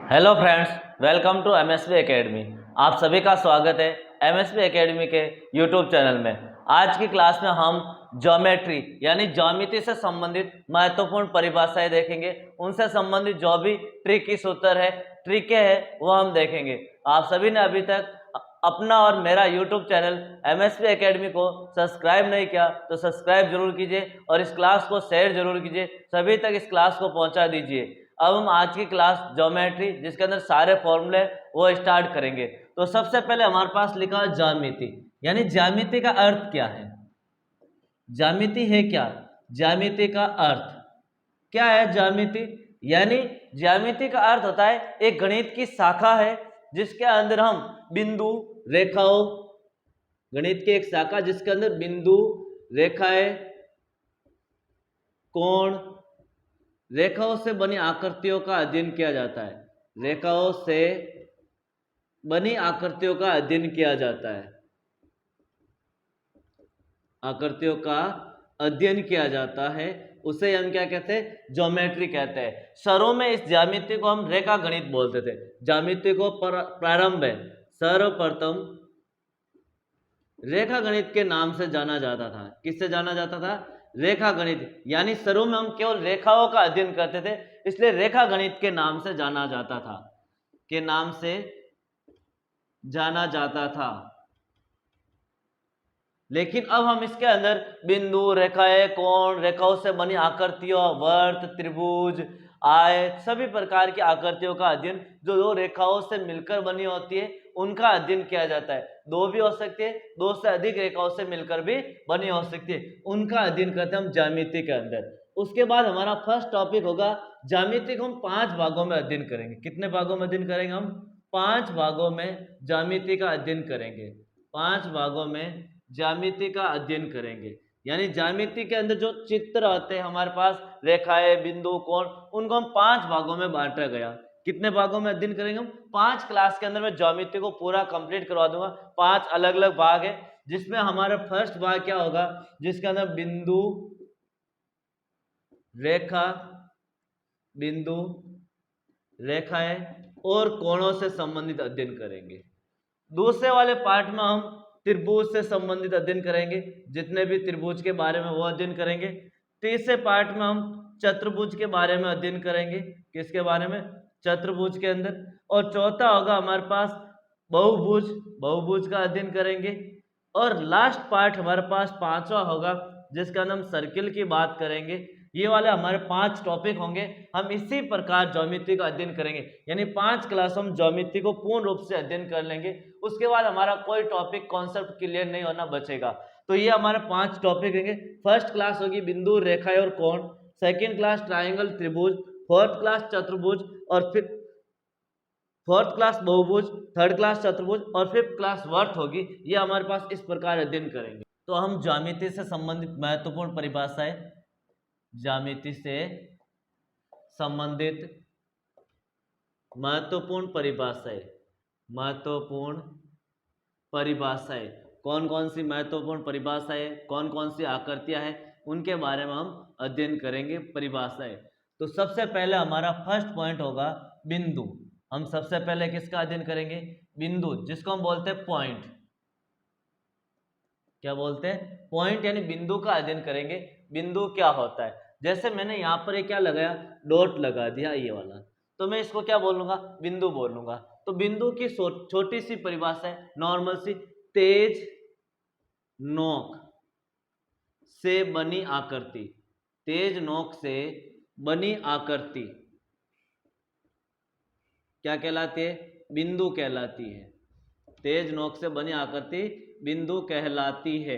Hello friends, welcome to MSV academy. आप सभी का स्वागत है एमएसवी एकेडमी के यूट्यूब चैनल में। आज की क्लास में हम ज्योमेट्री यानी ज्यामिति से संबंधित महत्वपूर्ण परिभाषाएं देखेंगे। उनसे संबंधित जो भी ट्रिकी सूत्र है, ट्रिके है, वो हम देखेंगे। आप सभी ने अभी तक अपना और मेरा यूट्यूब चैनल एमएसवी एकेडमी को सब्सक्राइब नहीं किया तो सब्सक्राइब जरूर कीजिए और इस क्लास को शेयर जरूर कीजिए, सभी तक इस क्लास को पहुंचा दीजिए। अब हम आज की क्लास ज्योमेट्री, जिसके अंदर सारे फॉर्मूले वो स्टार्ट करेंगे। तो सबसे पहले हमारे पास लिखा है ज्यामिति, यानी ज्यामिति का अर्थ क्या है। ज्यामिति है क्या? ज्यामिति का अर्थ क्या है? ज्यामिति यानी ज्यामिति का अर्थ होता है एक गणित की शाखा है जिसके अंदर हम बिंदु, रेखाओं, गणित की एक शाखा जिसके अंदर बिंदु, रेखाएं, कोण, रेखाओं से बनी आकृतियों का अध्ययन किया जाता है। रेखाओं से बनी आकृतियों का अध्ययन किया जाता है। आकृतियों का अध्ययन किया जाता है, उसे हम क्या कहते हैं? ज्योमेट्री कहते हैं। शुरू में इस ज्यामिति को हम रेखा गणित बोलते थे। ज्यामिति को प्रारंभ में सर्वप्रथम रेखा गणित के नाम से जाना जाता था। किससे जाना जाता था? रेखा गणित। यानी शुरू में हम केवल रेखाओं का अध्ययन करते थे, इसलिए रेखा गणित के नाम से जाना जाता था, के नाम से जाना जाता था। लेकिन अब हम इसके अंदर बिंदु, रेखाएं, कोण, रेखाओं से बनी आकृतियों, वर्त, त्रिभुज, आयत, सभी प्रकार की आकृतियों का अध्ययन जो दो रेखाओं से मिलकर बनी होती है उनका अध्ययन किया जाता है। दो भी हो सकती है, दो से अधिक रेखाओं से मिलकर भी बनी हो सकती है, उनका अध्ययन करते हैं हम ज्यामिति के अंदर। उसके बाद हमारा फर्स्ट टॉपिक होगा ज्यामिति को हम 5 भागों में अध्ययन करेंगे। कितने भागों में अध्ययन करेंगे हम? 5 भागों में ज्यामिति का अध्ययन करेंगे। 5 भागों में ज्यामिति का अध्ययन करेंगे। यानी ज्यामिति के अंदर जो चित्र आते हैं हमारे पास, रेखाएं, बिंदु, कोण, उनको हम 5 भागों में बांटा गया। कितने भागों में अध्ययन करेंगे हम? 5 क्लास के अंदर मैं ज्योमेट्री को पूरा कंप्लीट करवा दूंगा। 5 अलग अलग भाग है, जिसमें हमारा फर्स्ट भाग क्या होगा? जिसके अंदर बिंदु, रेखा, बिंदु, रेखाएं और कोणों से संबंधित अध्ययन करेंगे। दूसरे वाले पार्ट में हम त्रिभुज से संबंधित अध्ययन करेंगे, जितने भी त्रिभुज के बारे में वो अध्ययन करेंगे। तीसरे पार्ट में हम चतुर्भुज के बारे में अध्ययन करेंगे। किसके बारे में? चतुर्भुज के अंदर। और चौथा होगा हमारे पास बहुभुज, बहुभुज का अध्ययन करेंगे। और लास्ट पार्ट हमारे पास 5वां होगा, जिसका हम सर्किल की बात करेंगे। ये वाले हमारे 5 टॉपिक होंगे। हम इसी प्रकार ज्योमेट्री का अध्ययन करेंगे, यानी 5 क्लास हम ज्योमेट्री को पूर्ण रूप से अध्ययन कर लेंगे। उसके बाद हमारा कोई टॉपिक कॉन्सेप्ट क्लियर नहीं होना बचेगा। तो ये हमारे 5 टॉपिक होंगे। फर्स्ट क्लास होगी बिंदु, रेखाएं और कोण। सेकेंड क्लास ट्राइंगल, त्रिभुज। फोर्थ क्लास चतुर्भुज। और फिर फोर्थ क्लास बहुभुज। थर्ड क्लास चतुर्भुज। और फिफ्थ क्लास वर्त होगी। ये हमारे पास इस प्रकार अध्ययन करेंगे। तो हम ज्यामिति से संबंधित महत्वपूर्ण परिभाषाएं, ज्यामिति से संबंधित महत्वपूर्ण परिभाषाएं, महत्वपूर्ण परिभाषाएं, कौन कौन सी महत्वपूर्ण परिभाषाएं, कौन कौन सी आकृतियां हैं, उनके बारे में हम अध्ययन करेंगे, परिभाषाएं। तो सबसे पहले हमारा फर्स्ट पॉइंट होगा बिंदु। हम सबसे पहले किसका अध्ययन करेंगे? बिंदु, जिसको हम बोलते हैं पॉइंट। क्या बोलते हैं? पॉइंट, यानी बिंदु का अध्ययन करेंगे। बिंदु क्या होता है? जैसे मैंने यहाँ पर क्या लगाया, डॉट लगा दिया, ये वाला, तो मैं इसको क्या बोलूंगा? बिंदु बोलूंगा। तो बिंदु की छोटी सी परिभाषा है, नॉर्मल सी, तेज नोक से बनी आकृति। तेज नोक से बनी आकृति क्या कहलाती है? बिंदु कहलाती है। तेज नोक से बनी आकृति बिंदु कहलाती है।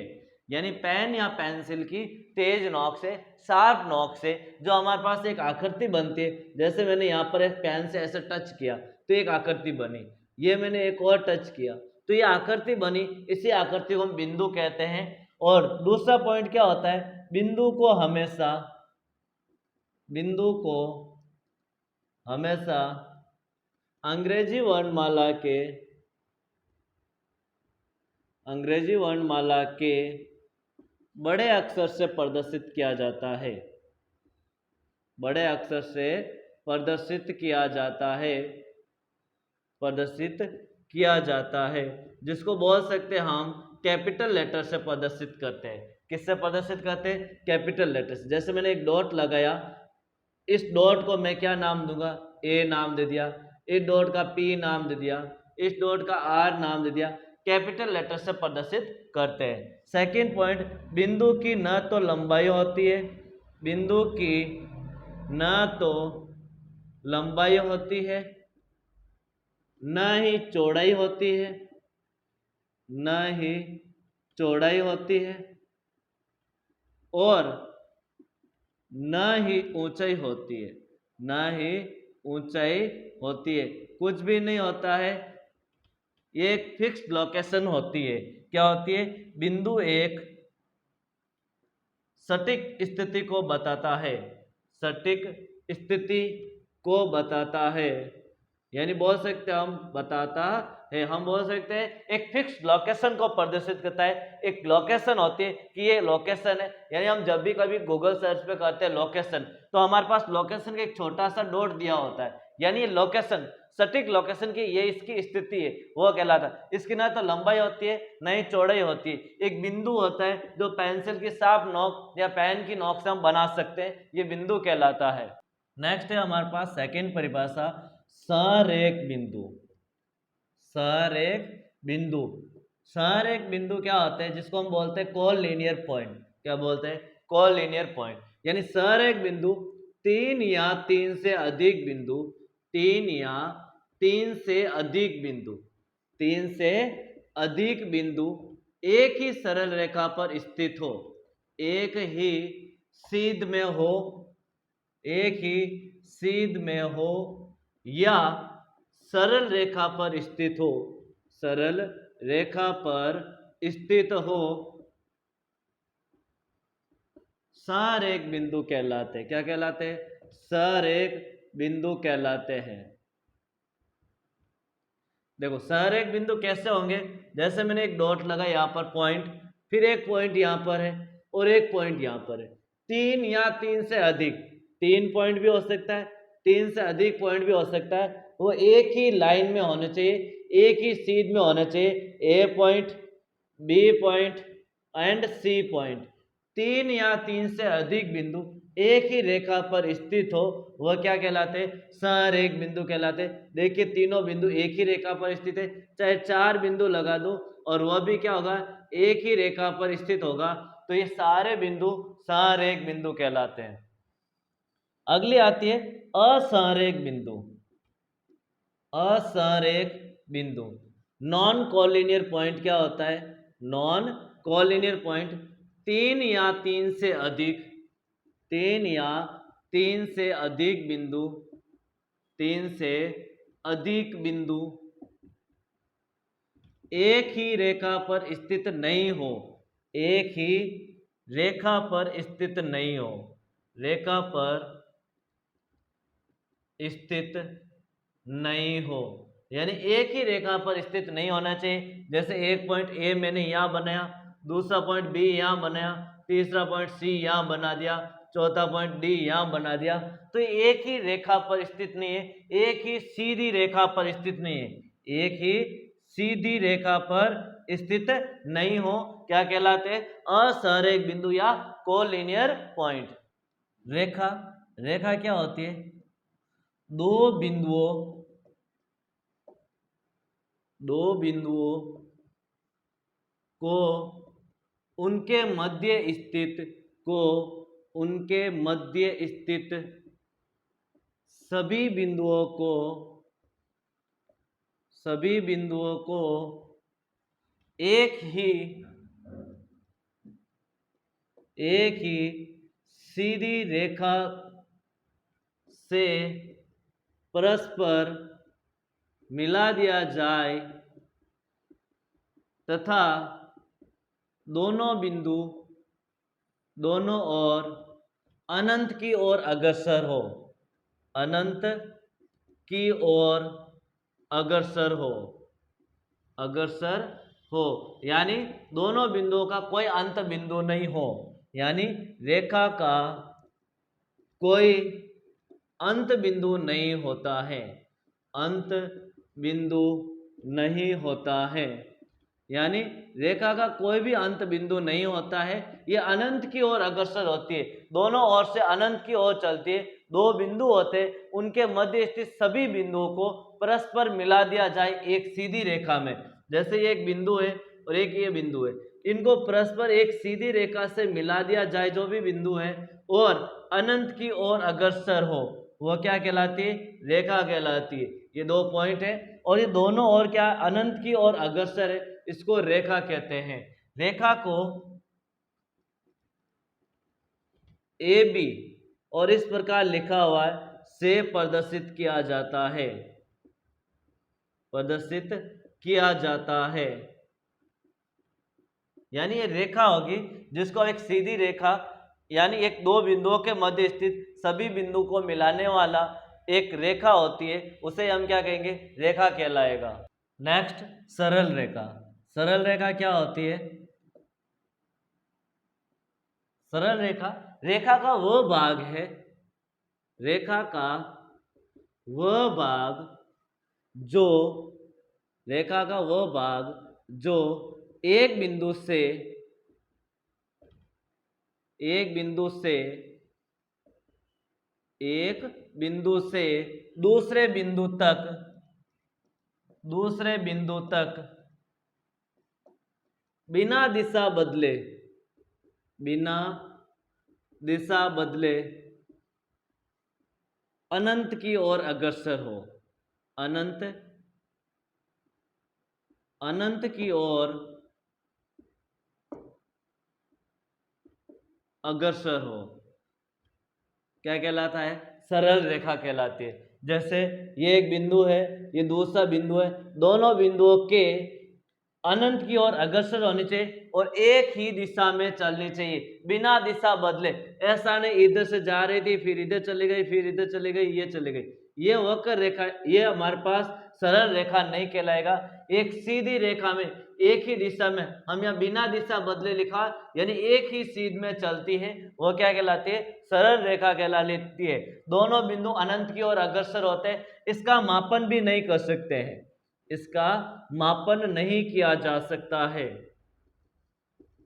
यानी पेन या पेंसिल की तेज नोक से, शार्प नोक से जो हमारे पास एक आकृति बनती है, जैसे मैंने यहाँ पर एक पेन से ऐसे टच किया तो एक आकृति बनी, ये मैंने एक और टच किया तो ये आकृति बनी, इसी आकृति को हम बिंदु कहते हैं। और दूसरा पॉइंट क्या होता है? बिंदु को हमेशा अंग्रेजी वर्णमाला के बड़े अक्षर से प्रदर्शित किया जाता है। बड़े अक्षर से प्रदर्शित किया जाता है। प्रदर्शित किया जाता है, जिसको बोल सकते हैं हम कैपिटल लेटर से प्रदर्शित करते हैं। किससे प्रदर्शित करते हैं? कैपिटल लेटर से। जैसे मैंने एक डॉट लगाया, इस डॉट को मैं क्या नाम दूंगा? ए नाम दे दिया, इस डॉट का पी नाम दे दिया, इस डॉट का आर नाम दे दिया। कैपिटल लेटर से प्रदर्शित करते हैं। सेकंड पॉइंट, बिंदु की न तो लंबाई होती है, बिंदु की न तो लंबाई होती है, न ही चौड़ाई होती है, न ही चौड़ाई होती है, और न ही ऊंचाई होती है, न ही ऊंचाई होती है। कुछ भी नहीं होता है, ये एक फिक्स्ड लोकेशन होती है। क्या होती है? बिंदु एक सटीक स्थिति को बताता है, सटीक स्थिति को बताता है। यानी बोल सकते हैं हम बताता है, हम बोल सकते हैं एक फिक्स्ड लोकेशन को प्रदर्शित करता है। एक लोकेशन होती है कि ये लोकेशन है, यानी हम जब भी कभी गूगल सर्च पे करते हैं लोकेशन, तो हमारे पास लोकेशन का एक छोटा सा डॉट दिया होता है, यानी ये लोकेशन, सटीक लोकेशन की ये इसकी स्थिति है, वो कहलाता है। इसकी ना तो लंबाई होती है, न ही चौड़ाई होती है। एक बिंदु होता है जो पेंसिल की शार्प नोक या पेन की नोक से हम बना सकते हैं, ये बिंदु कहलाता है। नेक्स्ट है हमारे पास सेकंड परिभाषा, संरेख बिंदु। संरेख बिंदु, संरेख बिंदु क्या होते हैं? जिसको हम बोलते हैं कोलिनियर पॉइंट। क्या बोलते हैं? Collinear point. यानी संरेख बिंदु तीन या तीन से अधिक बिंदु, तीन या तीन से अधिक बिंदु, तीन से अधिक बिंदु एक ही सरल रेखा पर स्थित हो, एक ही सीध में हो, एक ही सीध में हो, या सरल रेखा पर स्थित हो, सरल रेखा पर स्थित हो, संरेख बिंदु कहलाते हैं। क्या कहलाते हैं? संरेख बिंदु कहलाते हैं। देखो संरेख बिंदु कैसे होंगे? जैसे मैंने एक डॉट लगाया यहाँ पर पॉइंट, फिर एक पॉइंट यहाँ पर है और एक पॉइंट यहाँ पर है। तीन या तीन से अधिक, तीन पॉइंट भी हो सकता है, तीन से अधिक पॉइंट भी हो सकता है, वो एक ही लाइन में होने चाहिए, एक ही सीध में होने चाहिए। A point, B point and C point. तीन या तीन से अधिक बिंदु एक ही रेखा पर स्थित हो, वह क्या कहलाते हैं? संरेख बिंदु कहलाते। देखिए तीनों बिंदु एक ही रेखा पर स्थित है, चाहे चार बिंदु लगा दो और वह भी क्या होगा? एक ही रेखा पर स्थित होगा, तो ये सारे बिंदु संरेख बिंदु कहलाते हैं। अगली आती है असंरेख बिंदु। असंरेख बिंदु, नॉन कोलिनियर पॉइंट क्या होता है? नॉन कोलिनियर पॉइंट तीन या तीन से अधिक, तीन या तीन से अधिक बिंदु, तीन से अधिक बिंदु एक ही रेखा पर स्थित नहीं हो, एक ही रेखा पर स्थित नहीं हो, रेखा पर स्थित नहीं हो, यानी एक ही रेखा पर स्थित नहीं होना चाहिए। जैसे एक पॉइंट ए मैंने यहाँ बनाया, दूसरा पॉइंट बी यहाँ बनाया, तीसरा पॉइंट सी यहाँ बना दिया, चौथा पॉइंट डी यहाँ बना दिया, तो एक ही रेखा पर स्थित नहीं है, एक ही सीधी रेखा पर स्थित नहीं है, एक ही सीधी रेखा पर स्थित नहीं हो, क्या कहलाते हैं? असंरेख बिंदु या कोलिनियर पॉइंट। रेखा, रेखा क्या होती है? दो बिंदुओं, दो बिंदुओं को उनके मध्य स्थित, को उनके मध्य स्थित सभी बिंदुओं को, सभी बिंदुओं को एक ही सीधी रेखा से परस्पर मिला दिया जाए तथा दोनों बिंदु दोनों ओर अनंत की ओर अग्रसर हो, अनंत की ओर अग्रसर हो, अग्रसर हो, यानी दोनों बिंदुओं का कोई अंत बिंदु नहीं हो, यानी रेखा का कोई अंत बिंदु नहीं होता है, अंत बिंदु नहीं होता है, यानी रेखा का कोई भी अंत बिंदु नहीं होता है, ये अनंत की ओर अग्रसर होती है, दोनों ओर से अनंत की ओर चलती है। दो बिंदु होते हैं, उनके मध्य स्थित सभी बिंदुओं को परस्पर मिला दिया जाए एक सीधी रेखा में। जैसे ये एक बिंदु है और एक ये बिंदु है, इनको परस्पर एक सीधी रेखा से मिला दिया जाए जो भी बिंदु है, और अनंत की ओर अग्रसर हो, वो क्या कहलाती है? रेखा कहलाती है। ये दो पॉइंट है और ये दोनों ओर क्या अनंत की ओर अग्रसर है, इसको रेखा कहते हैं। रेखा को ए बी और इस प्रकार लिखा हुआ है से प्रदर्शित किया जाता है, प्रदर्शित किया जाता है। यानी ये रेखा होगी जिसको एक सीधी रेखा, यानी एक दो बिंदुओं के मध्य स्थित सभी बिंदु को मिलाने वाला एक रेखा होती है, उसे हम क्या कहेंगे? रेखा कहलाएगा। नेक्स्ट, सरल रेखा। सरल रेखा क्या होती है? सरल रेखा रेखा का वो भाग है, रेखा का वह भाग जो रेखा का वह भाग जो एक बिंदु से एक बिंदु से दूसरे बिंदु तक बिना दिशा बदले अनंत की ओर अग्रसर हो, अनंत की ओर अग्रसर हो, क्या कहलाता है? सरल रेखा कहलाती है। जैसे ये एक बिंदु है, ये दूसरा बिंदु है, दोनों बिंदुओं के अनंत की ओर अग्रसर होनी चाहिए और एक ही दिशा में चलनी चाहिए बिना दिशा बदले। ऐसा नहीं इधर से जा रही थी फिर इधर चली गई फिर इधर चली गई ये चली गई, ये वक्र रेखा, ये हमारे पास सरल रेखा नहीं कहलाएगा। एक सीधी रेखा में एक ही दिशा में, हम यहाँ बिना दिशा बदले लिखा, यानी एक ही सीध में चलती है, वो क्या कहलाती है? सरल रेखा कहलाती है। दोनों बिंदु अनंत की ओर अग्रसर होते हैं, इसका मापन भी नहीं कर सकते हैं, इसका मापन नहीं किया जा सकता है,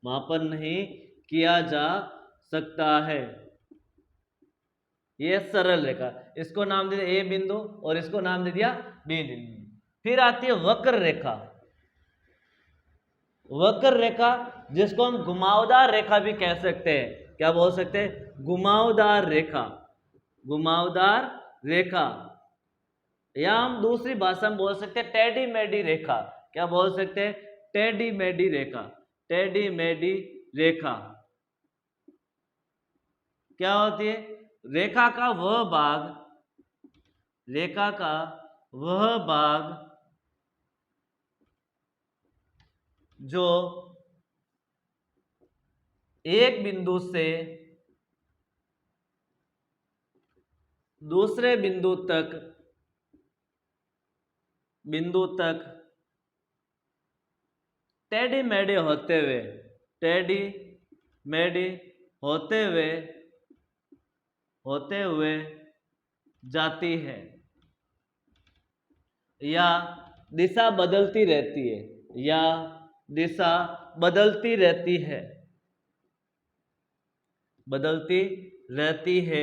मापन नहीं किया जा सकता है। ये सरल रेखा, इसको नाम दे दिया ए बिंदु और इसको नाम दे दिया बी बिंदु। फिर आती है वक्र रेखा। वक्र रेखा जिसको हम घुमावदार रेखा भी कह सकते हैं, क्या बोल सकते हैं? घुमावदार रेखा, घुमावदार रेखा, या हम दूसरी भाषा में बोल सकते हैं टेढ़ी मेढ़ी रेखा। क्या बोल सकते हैं? टेढ़ी मेढ़ी रेखा, टेढ़ी मेढ़ी रेखा क्या होती है? रेखा का वह भाग जो एक बिंदु से दूसरे बिंदु तक टेढ़ी मेढ़ी होते हुए जाती है या दिशा बदलती रहती है,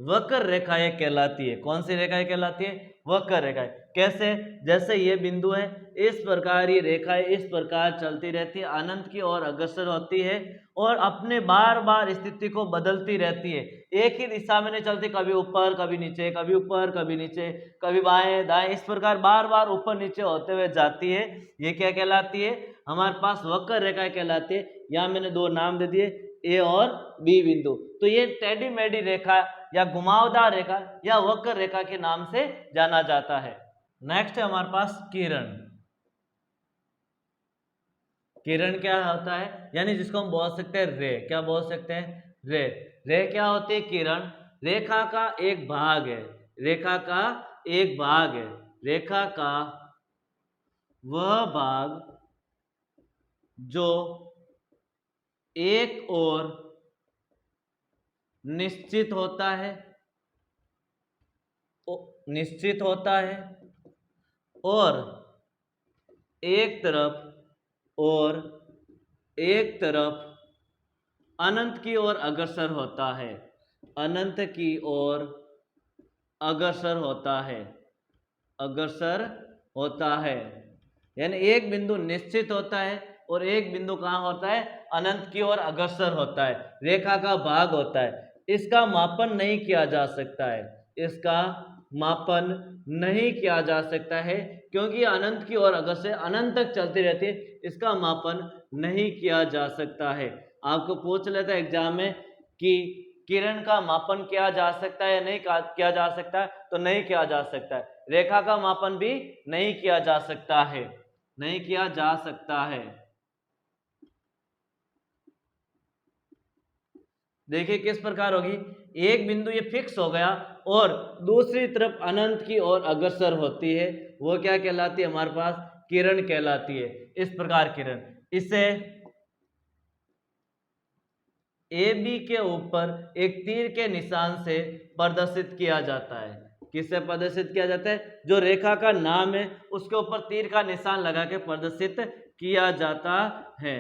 वक्र रेखाएं कहलाती है। कौन सी रेखाएं कहलाती है? वक्र रेखाएं। कैसे? जैसे ये बिंदु है, इस प्रकार ये रेखाएं इस प्रकार चलती रहती है, अनंत की ओर अग्रसर होती है और अपने बार बार स्थिति को बदलती रहती है, एक ही दिशा में नहीं चलती, कभी ऊपर कभी नीचे, कभी ऊपर कभी नीचे, कभी बाएं दाएं, इस प्रकार बार बार ऊपर नीचे होते हुए जाती है। ये क्या कहलाती है? हमारे पास वक्र रेखाएं कहलाती है। यहाँ मैंने दो नाम दे दिए, ए और बी बिंदु। तो ये टेढ़ी मेढ़ी रेखा या घुमावदार रेखा या वक्र रेखा के नाम से जाना जाता है। नेक्स्ट है हमारे पास किरण। किरण क्या होता है? यानी जिसको हम बोल सकते हैं रे। क्या बोल सकते हैं? रे। रे क्या होती है? किरण रेखा का एक भाग है, रेखा का वह भाग जो एक और निश्चित होता है और एक तरफ अनंत की ओर अग्रसर होता है, अनंत की ओर अग्रसर होता है। यानी एक बिंदु निश्चित होता है और एक बिंदु कहाँ होता है, अनंत की ओर अग्रसर होता है, रेखा का भाग होता है। इसका मापन नहीं किया जा सकता है, इसका मापन नहीं किया जा सकता है, क्योंकि अनंत की ओर अग्रसर अनंत तक चलती रहती है, इसका मापन नहीं किया जा सकता है। आपको पूछ लेता है एग्जाम में कि किरण का मापन किया जा सकता है या नहीं किया जा सकता है, तो नहीं किया जा सकता है। रेखा का मापन भी नहीं किया जा सकता है, नहीं किया जा सकता है। देखिए किस प्रकार होगी, एक बिंदु ये फिक्स हो गया और दूसरी तरफ अनंत की ओर अग्रसर होती है, वो क्या कहलाती है, हमारे पास किरण कहलाती है। इस प्रकार किरण, इसे ए बी के ऊपर एक तीर के निशान से प्रदर्शित किया जाता है। किससे प्रदर्शित किया जाता है, जो रेखा का नाम है उसके ऊपर तीर का निशान लगा के प्रदर्शित किया जाता है।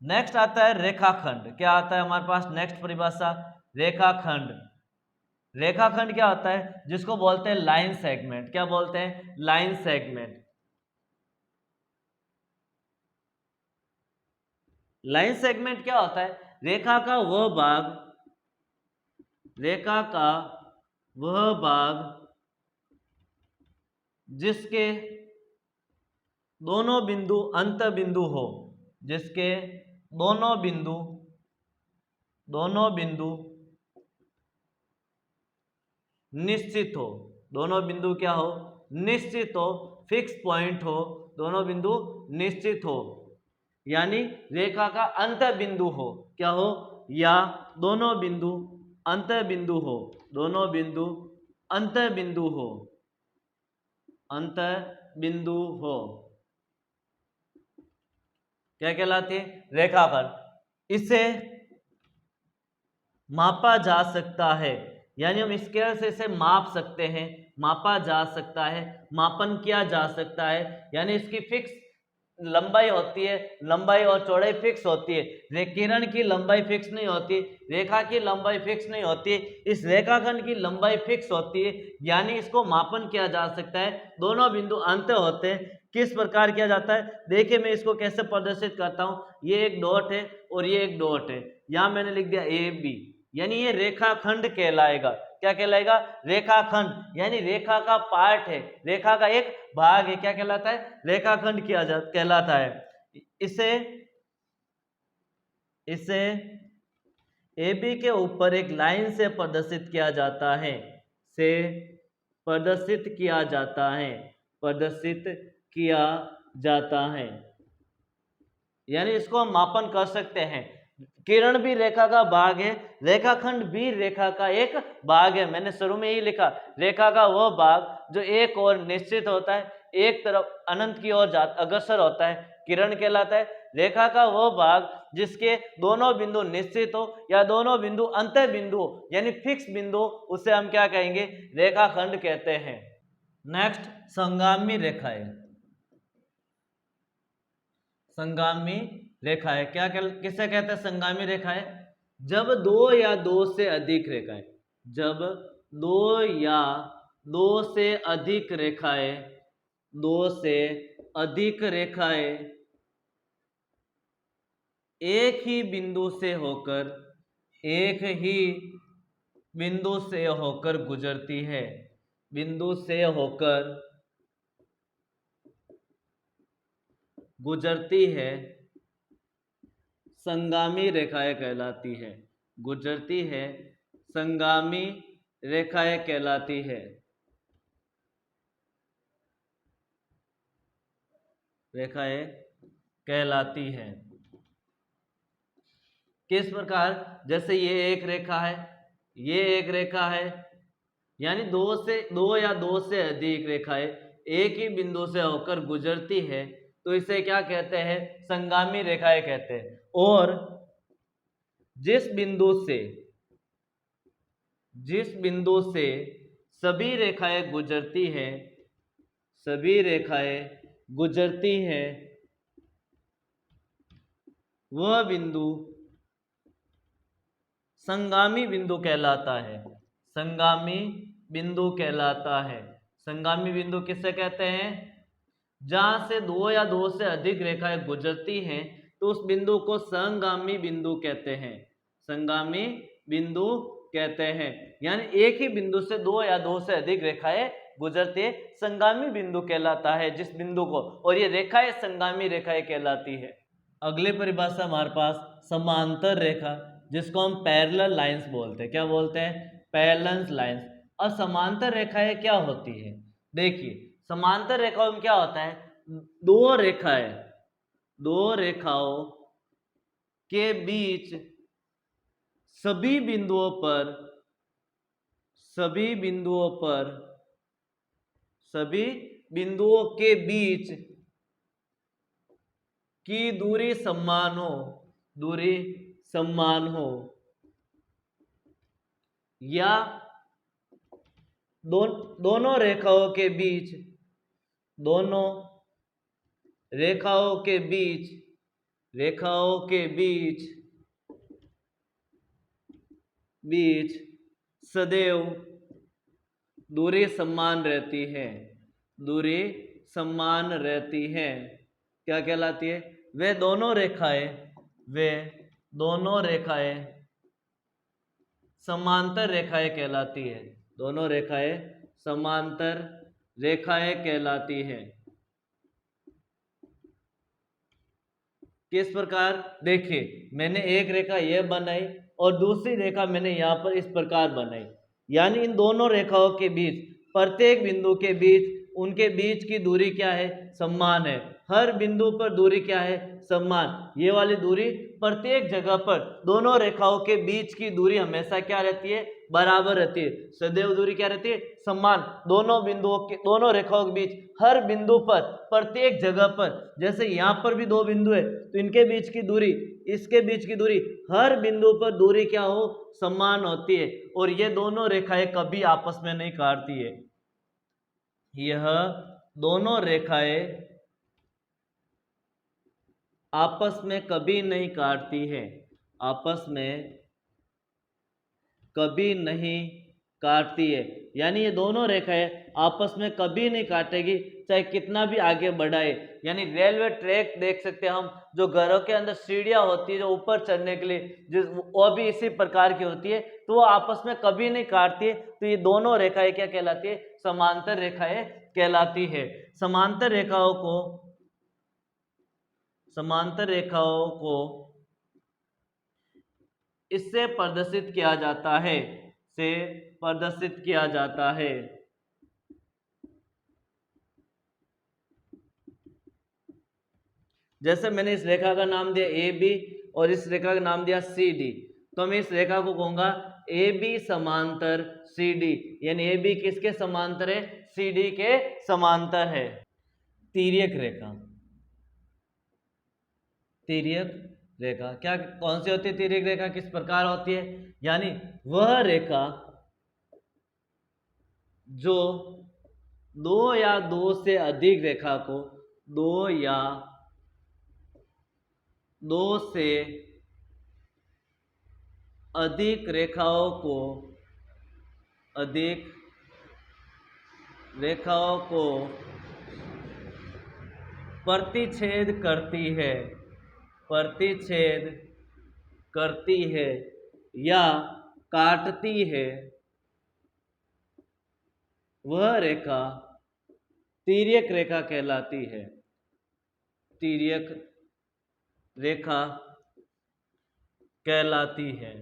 नेक्स्ट आता है रेखाखंड। क्या आता है हमारे पास नेक्स्ट परिभाषा, रेखाखंड। रेखाखंड क्या होता है, जिसको बोलते हैं लाइन सेगमेंट। क्या बोलते हैं, लाइन सेगमेंट। लाइन सेगमेंट क्या होता है, रेखा का वह भाग जिसके दोनों बिंदु अंत बिंदु हो, जिसके दोनों बिंदु निश्चित हो, दोनों बिंदु क्या हो, निश्चित हो, फिक्स पॉइंट हो, दोनों बिंदु निश्चित हो, यानी रेखा का अंत बिंदु हो, क्या हो, या दोनों बिंदु अंत बिंदु हो, दोनों बिंदु अंत बिंदु हो, अंत बिंदु हो, क्या कहलाती है, रेखाखंड। इसे मापा जा सकता है, यानी हम स्केल से इसे माप सकते हैं, मापा जा सकता है, मापन किया जा सकता है, यानी इसकी फिक्स लंबाई होती है, लंबाई और चौड़ाई फिक्स होती है। किरण की लंबाई फिक्स नहीं होती, रेखा की लंबाई फिक्स नहीं होती, इस रेखाखंड की लंबाई फिक्स होती है, यानी इसको मापन किया जा सकता है। दोनों बिंदु अंत होते हैं। किस प्रकार किया जाता है, देखिए मैं इसको कैसे प्रदर्शित करता हूं। ये एक डॉट है और ये एक डॉट है, यहां मैंने लिख दिया ए बी, यानी ये रेखाखंड कहलाएगा। क्या कहलाएगा, रेखाखंड, यानी रेखा का पार्ट है, रेखा का एक भाग है, क्या कहलाता है, रेखाखंड कहलाता है। इसे AB के ऊपर एक लाइन से प्रदर्शित किया जाता है, से प्रदर्शित किया जाता है, प्रदर्शित किया जाता है, यानी इसको हम मापन कर सकते हैं। किरण भी रेखा का भाग है, रेखाखंड भी रेखा का एक भाग है। मैंने शुरू में ही लिखा, रेखा का वो भाग जो एक और निश्चित होता है, एक तरफ अनंत की ओर अग्रसर होता है, किरण कहलाता है। रेखा का वो भाग जिसके दोनों बिंदु निश्चित हो या दोनों बिंदु अंत बिंदु हो, यानी फिक्स बिंदु, उसे हम क्या कहेंगे, रेखाखंड कहते हैं। नेक्स्ट, संगामी रेखाएं। संगामी रेखाएं किसे कहते हैं, संगामी रेखाएं, जब दो या दो से अधिक रेखाएं, जब दो या दो से अधिक रेखाएं, दो से अधिक रेखाएं एक ही बिंदु से होकर, एक ही बिंदु से होकर गुजरती है, बिंदु से होकर गुजरती है, संगामी रेखाएं कहलाती है, गुजरती है, संगामी रेखाएं कहलाती है, रेखाएं कहलाती है। किस प्रकार, जैसे ये एक रेखा है, ये एक रेखा है, यानी दो या दो से अधिक रेखाएं एक ही बिंदु से होकर गुजरती है, तो इसे क्या कहते हैं, संगामी रेखाएं कहते हैं। और जिस बिंदु से सभी रेखाएं गुजरती है, सभी रेखाएं गुजरती है, वह बिंदु संगामी बिंदु कहलाता है, संगामी बिंदु कहलाता है। संगामी बिंदु किसे कहते हैं? जहां से दो या दो से अधिक रेखाएं गुजरती हैं तो उस बिंदु को संगामी बिंदु कहते हैं, संगामी बिंदु कहते हैं। यानी एक ही बिंदु से दो या दो से अधिक रेखाएं गुजरती है, संगामी बिंदु कहलाता है जिस बिंदु को, और ये रेखाएं संगामी रेखाएं कहलाती है। अगली परिभाषा हमारे पास समांतर रेखा, जिसको हम पैरेलल लाइंस बोलते हैं। क्या बोलते हैं? Parallel lines. अब समांतर रेखाएं क्या होती है? देखिए, समांतर रेखाओं में क्या होता है? दो रेखाओं के बीच सभी बिंदुओं के बीच की दूरी समान हो, या दोनों रेखाओं के बीच सदैव दूरी समान रहती है। क्या कहलाती है? वे दोनों रेखाएं समांतर रेखाएं कहलाती है। दोनों रेखाएं समांतर रेखाएं कहलाती है। किस प्रकार? देखिए, मैंने एक रेखा यह बनाई और दूसरी रेखा मैंने यहाँ पर इस प्रकार बनाई, यानी इन दोनों रेखाओं के बीच, प्रत्येक बिंदु के बीच, उनके बीच की दूरी क्या है? समान है। हर बिंदु पर दूरी क्या है? समान। ये वाली दूरी प्रत्येक जगह पर दोनों रेखाओं के बीच की दूरी हमेशा क्या रहती है? बराबर रहती है। सदैव दूरी क्या रहती है? समान। दोनों रेखाओं के बीच हर बिंदु पर, प्रत्येक जगह पर, जैसे यहाँ पर भी दो बिंदु है तो इनके बीच की दूरी, इसके बीच की दूरी, हर बिंदु पर दूरी क्या हो? समान होती है। और ये दोनों रेखाएं कभी आपस में नहीं काटती है। यह दोनों रेखाएं आपस में कभी नहीं काटती है, आपस में कभी नहीं काटती है। यानी ये दोनों रेखाएं आपस में कभी नहीं काटेगी, चाहे कितना भी आगे बढ़ाए। यानी रेलवे ट्रैक देख सकते हैं हम, जो घरों के अंदर सीढ़ियां होती है जो ऊपर चढ़ने के लिए, वो भी इसी प्रकार की होती है, तो वो आपस में कभी नहीं काटती है। तो ये दोनों रेखाएं क्या कहलाती है? समांतर रेखाएं कहलाती है। समांतर रेखाओं को इससे प्रदर्शित किया जाता है, जैसे मैंने इस रेखा का नाम दिया AB और इस रेखा का नाम दिया CD, तो मैं इस रेखा को कहूंगा AB समांतर CD। यानी AB किसके समांतर है? CD के समांतर है। तिर्यक रेखा क्या, कौन सी होती है तिर्यक रेखा? किस प्रकार होती है? यानी वह रेखा जो दो या दो से अधिक रेखा को, दो या दो से अधिक रेखाओं को प्रतिच्छेद करती है या काटती है, वह रेखा तिर्यक रेखा कहलाती है। तिर्यक रेखा कहलाती है।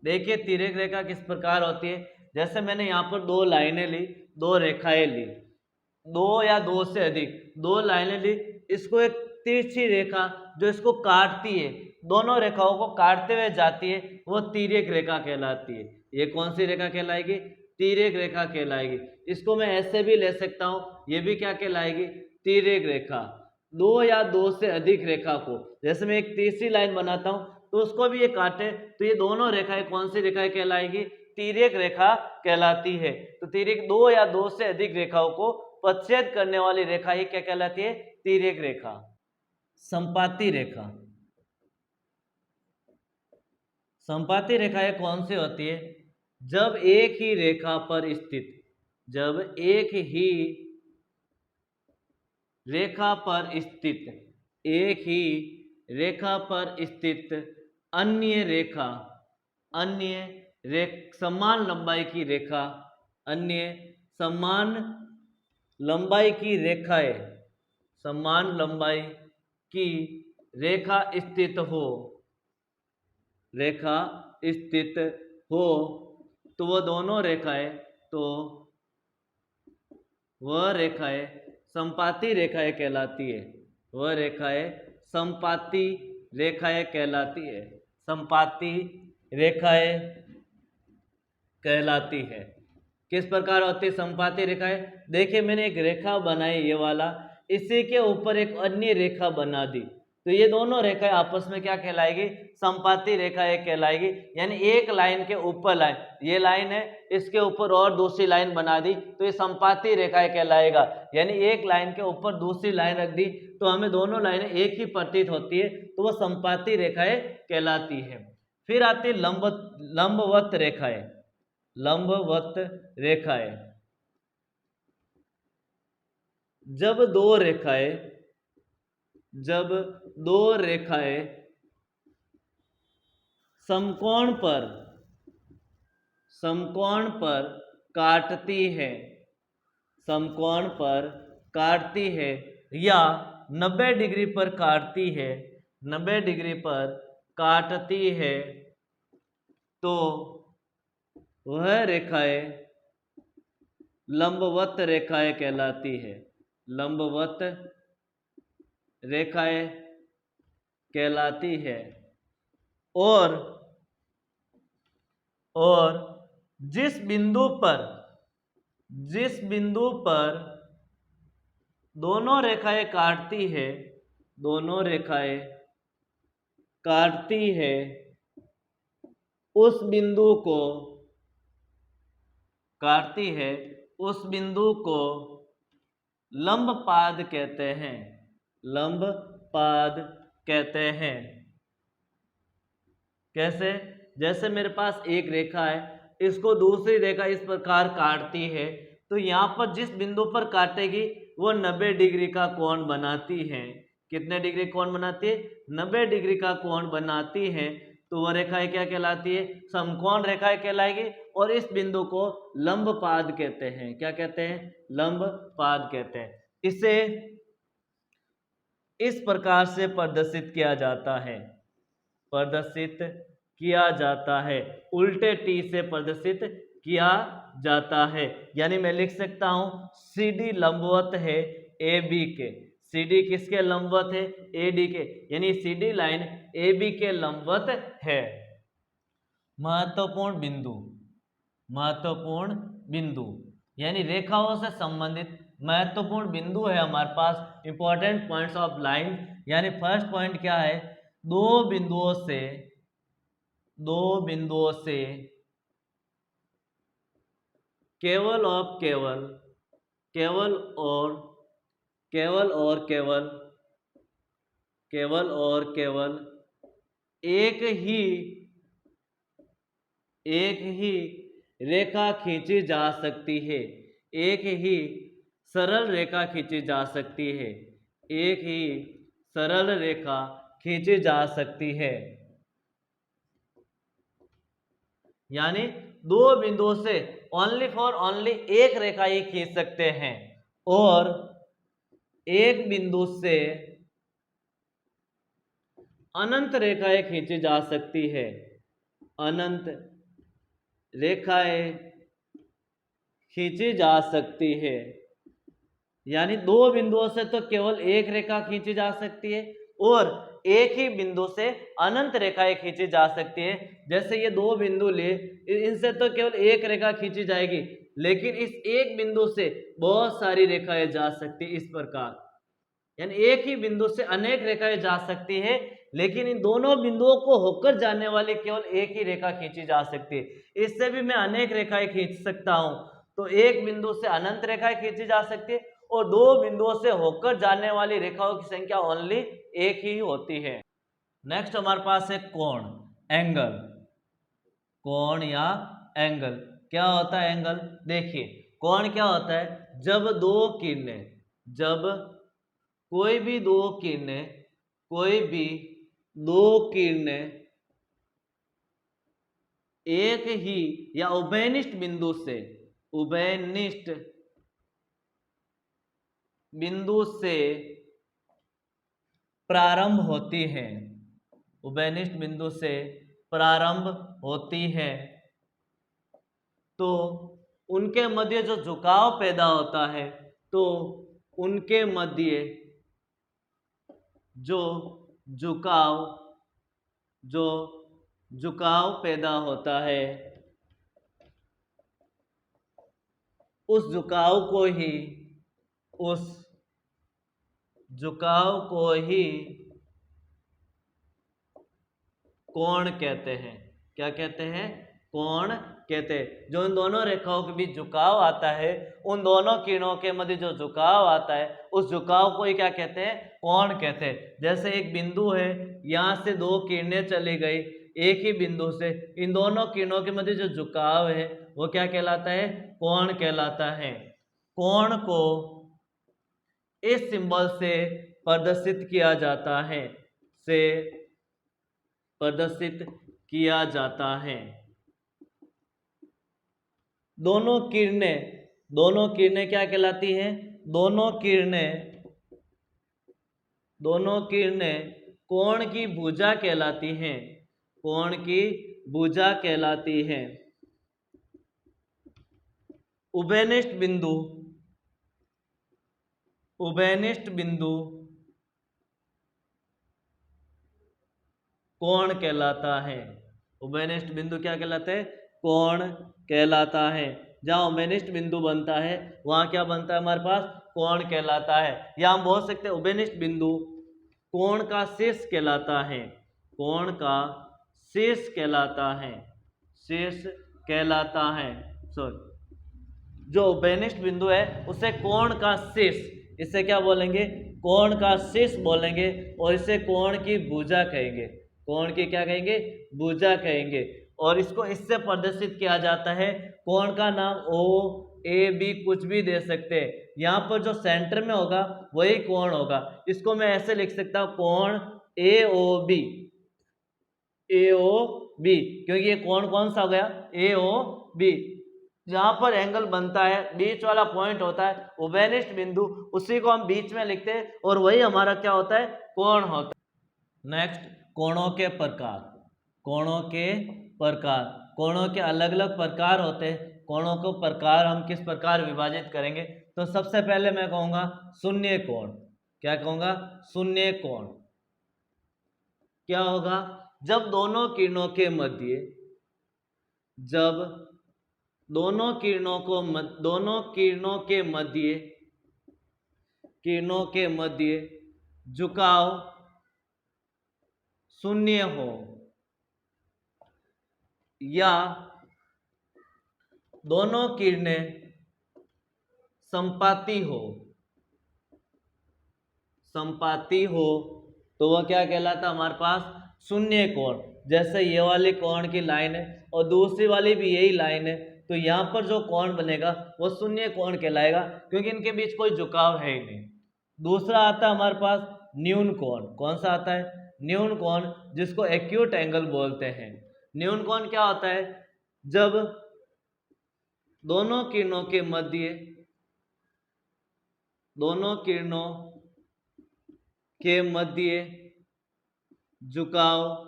देखिए, तिर्यक रेखा किस प्रकार होती है? जैसे मैंने यहाँ पर दो लाइनें ली, दो रेखाएं ली, दो या दो से अधिक, दो लाइनें ली, इसको एक तिरछी रेखा जो इसको काटती है, दोनों रेखाओं को काटते हुए जाती है, वो तिर्यक रेखा कहलाती है। ये कौन सी रेखा कहलाएगी? तिर्यक रेखा कहलाएगी। इसको मैं ऐसे भी ले सकता हूं, ये भी क्या कहलाएगी? तिर्यक रेखा। दो या दो से अधिक रेखा को, जैसे मैं एक तीसरी लाइन बनाता हूं तो उसको भी ये काटे, तो ये दोनों रेखाएं कौन सी रेखाएं कहलाएगी? तिर्यक रेखा कहलाती है। तो तिर्यक दो या दो से अधिक रेखाओं को पदच्छेद करने वाली रेखा ही क्या कहलाती है? तिर्यक रेखा। संपाती रेखा, संपाती रेखाएं कौन सी होती है? जब एक ही रेखा पर स्थित, जब एक ही रेखा पर स्थित, एक ही रेखा पर स्थित अन्य रेखा, समान लंबाई की रेखा, अन्य समान लंबाई की रेखाएं, समान लंबाई की रेखा स्थित हो, रेखा स्थित हो, तो वह दोनों रेखाएं, तो वह रेखाएं संपाती रेखाएं कहलाती है। वह रेखाएं संपाती रेखाएं कहलाती है। संपाती रेखाएं कहलाती है। किस प्रकार होती है संपाती रेखाएं? देखिए मैंने एक रेखा बनाई ये वाला, इसी के ऊपर एक अन्य रेखा बना दी, तो ये दोनों रेखाएं आपस में क्या कहलाएगी? संपाती रेखाएं कहलाएगी। यानी एक लाइन के ऊपर लाइन, ये लाइन है, इसके ऊपर और दूसरी लाइन बना दी तो ये संपाती रेखाएं कहलाएगा। यानी एक लाइन के ऊपर दूसरी लाइन रख दी तो हमें दोनों लाइनें एक ही प्रतीत होती है, तो वह संपाती रेखाएं कहलाती है। फिर आती लंबवत रेखाएं। लंबवत रेखाएं, जब दो रेखाएं समकोण पर काटती है, समकोण पर काटती है या 90 डिग्री पर काटती है, 90 डिग्री पर काटती है, तो वह रेखाएं लंबवत रेखाएं कहलाती है। लंबवत रेखाएं कहलाती है। और जिस बिंदु पर दोनों रेखाएं काटती है, दोनों रेखाएं काटती है, उस बिंदु को काटती है, उस बिंदु को लंबपाद कहते हैं। लंबपाद कहते हैं। कैसे? जैसे मेरे पास एक रेखा है, इसको दूसरी रेखा इस प्रकार काटती है, तो यहाँ पर जिस बिंदु पर काटेगी वो 90 डिग्री का कोण बनाती है। कितने डिग्री कोण बनाती है? 90 डिग्री का कोण बनाती है। तो वह रेखाएं क्या कहलाती है? समकोण रेखाएं कहलाएगी। और इस बिंदु को लंबपाद कहते हैं। क्या कहते हैं? लंबपाद कहते हैं। इसे इस प्रकार से प्रदर्शित किया जाता है, प्रदर्शित किया जाता है, उल्टे टी से प्रदर्शित किया जाता है। यानी मैं लिख सकता हूं CD लंबवत है AB के। CD किसके लंबवत है? AD के। यानी CD लाइन AB के लंबवत है। महत्वपूर्ण बिंदु, महत्वपूर्ण बिंदु यानी रेखाओं से संबंधित महत्वपूर्ण बिंदु है हमारे पास, इंपॉर्टेंट पॉइंट्स ऑफ लाइन। यानी फर्स्ट पॉइंट क्या है? दो बिंदुओं से केवल एक ही रेखा खींची जा सकती है। एक ही सरल रेखा खींची जा सकती है। एक ही सरल रेखा खींची जा सकती है। यानी दो बिंदुओं से ओनली एक रेखा ही खींच सकते हैं। और एक बिंदु से अनंत रेखाएं खींची जा सकती है। अनंत रेखाएं खींची जा सकती है। यानी दो बिंदुओं से तो केवल एक रेखा खींची जा सकती है और एक ही बिंदु से अनंत रेखाएं खींची जा सकती है। जैसे ये दो बिंदु ले, इनसे तो केवल एक रेखा खींची जाएगी, लेकिन इस एक बिंदु से बहुत सारी रेखाएं जा सकती है। इस प्रकार यानी एक ही बिंदु से अनेक रेखाएं जा सकती है, लेकिन इन दोनों बिंदुओं को होकर जाने वाली केवल एक ही रेखा खींची जा सकती है। इससे भी मैं अनेक रेखाएं खींच सकता हूं। तो एक बिंदु से अनंत रेखाएं खींची जा सकती है और दो बिंदुओं से होकर जाने वाली रेखाओं की संख्या ओनली एक ही होती है। नेक्स्ट हमारे पास है कोण, एंगल। कोण या एंगल, क्या होता है एंगल? देखिए कोण क्या होता है, जब दो किरणें, जब कोई भी दो किरणें एक ही या उभयनिष्ठ बिंदु से प्रारंभ होती हैं, उभयनिष्ठ बिंदु से प्रारंभ होती है, तो उनके मध्य जो झुकाव पैदा होता है, तो उनके मध्य जो झुकाव पैदा होता है, उस झुकाव को ही कोण कहते हैं। क्या कहते हैं? कोण कहते हैं। जो इन दोनों रेखाओं के बीच झुकाव आता है, उन दोनों किरणों के मध्य जो झुकाव आता है, उस झुकाव को ही क्या कहते हैं? कोण कहते हैं। जैसे एक बिंदु है, यहां से दो किरणें चली गई एक ही बिंदु से, इन दोनों किरणों के मध्य जो झुकाव है वो क्या कहलाता है? कोण कहलाता है। कोण को इस सिंबल से प्रदर्शित किया जाता है। दोनों किरणें क्या कहलाती हैं? दोनों किरणें कोण की भुजा कहलाती हैं। कोण की भुजा कहलाती हैं। उभयनिष्ठ बिंदु कोण कहलाता है। उभयनिष्ठ बिंदु क्या कहलाता है? कोण कहलाता है। जहां उभयनिष्ठ बिंदु बनता है वहां क्या बनता है हमारे पास? कोण कहलाता है। या हम बोल सकते हैं उभयनिष्ठ बिंदु कोण का शीर्ष कहलाता है। कोण का शीर्ष कहलाता है। जो उभयनिष्ठ बिंदु है उसे कोण का शीर्ष, इसे क्या बोलेंगे? कोण का शीर्ष बोलेंगे और इसे कोण की भुजा कहेंगे। कोण की क्या कहेंगे? भुजा कहेंगे। और इसको इससे प्रदर्शित किया जाता है। कोण का नाम ओ, ए, बी कुछ भी दे सकते हैं। यहाँ पर जो सेंटर में होगा वही कोण होगा। इसको मैं ऐसे लिख सकता हूँ, कोण ए ओ बी, क्योंकि ये कोण कौन सा हो गया? ए ओ बी। जहां पर एंगल बनता है, बीच वाला पॉइंट होता है उभयनिष्ठ बिंदु, उसी को हम बीच में लिखते हैं और वही हमारा क्या होता है? कोण होता है। नेक्स्ट, कोणों के प्रकार। कोणों के अलग अलग प्रकार होते हैं। कोणों को प्रकार हम किस प्रकार विभाजित करेंगे? तो सबसे पहले मैं कहूंगा शून्य कोण। क्या कहूंगा? शून्य कोण। क्या होगा? जब दोनों किरणों के मध्य झुकाव शून्य हो या दोनों किरणें संपाती हो तो वह क्या कहलाता हमारे पास? शून्य कोण। जैसे ये वाली कोण की लाइन है और दूसरी वाली भी यही लाइन है, तो यहाँ पर जो कोण बनेगा वो शून्य कोण कहलाएगा, क्योंकि इनके बीच कोई झुकाव है ही नहीं। दूसरा आता है हमारे पास न्यून कोण। कौन सा आता है? न्यून कोण, जिसको एक्यूट एंगल बोलते हैं। न्यून कोण क्या होता है? जब दोनों किरणों के मध्य झुकाव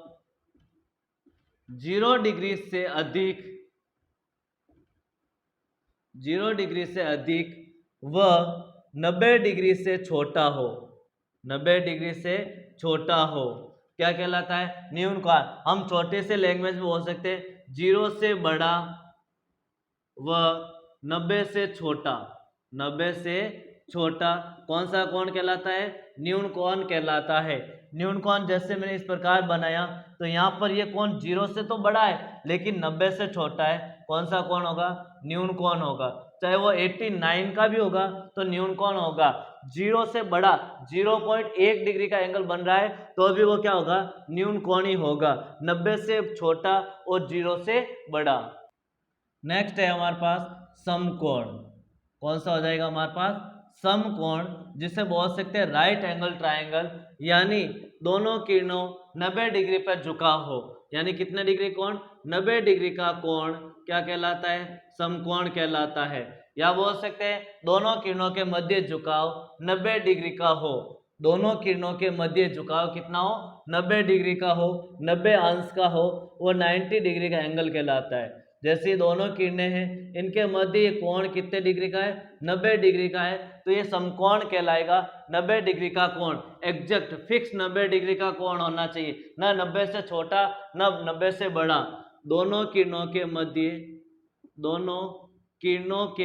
0 डिग्री से अधिक व 90 डिग्री से छोटा हो। 90 डिग्री से छोटा हो क्या कहलाता है? न्यून कोण। हम छोटे से लैंग्वेज में बोल सकते हैं 0 से बड़ा व 90 से छोटा। 90 से छोटा कौन सा कोण कहलाता है? न्यून कोण कहलाता है। न्यून कोण जैसे मैंने इस प्रकार बनाया तो यहाँ पर ये कोण 0 से तो बड़ा है लेकिन 90 से छोटा है। कौन सा कोण होगा? न्यून कोण होगा। चाहे वो 89 का भी होगा तो न्यून कोण होगा। 0 से बड़ा 0.1 डिग्री का एंगल बन रहा है तो भी वो क्या होगा? न्यून कोण ही होगा। 90 से छोटा और 0 से बड़ा। नेक्स्ट है हमारे पास समकोण। कौन सा हो जाएगा हमारे पास? समकोण, जिसे बोल सकते हैं राइट एंगल ट्रायंगल, यानी दोनों किरणों 90 डिग्री पर झुका हो। यानी कितने डिग्री कोण? 90 डिग्री का कोण क्या कहलाता है? समकोण कहलाता है। या बोल सकते हैं दोनों किरणों के मध्य झुकाव 90 डिग्री का हो। दोनों किरणों के मध्य झुकाव कितना हो? 90 डिग्री का हो, 90 अंश का हो, वो 90 डिग्री का एंगल कहलाता है। जैसे दोनों किरणें हैं, इनके मध्य ये कोण कितने डिग्री का है? 90 डिग्री का है, तो ये समकोण कहलाएगा। 90 डिग्री का कोण, एग्जैक्ट फिक्स 90 डिग्री का कोण होना चाहिए, ना 90 से छोटा ना 90 से बड़ा। दोनों किरणों के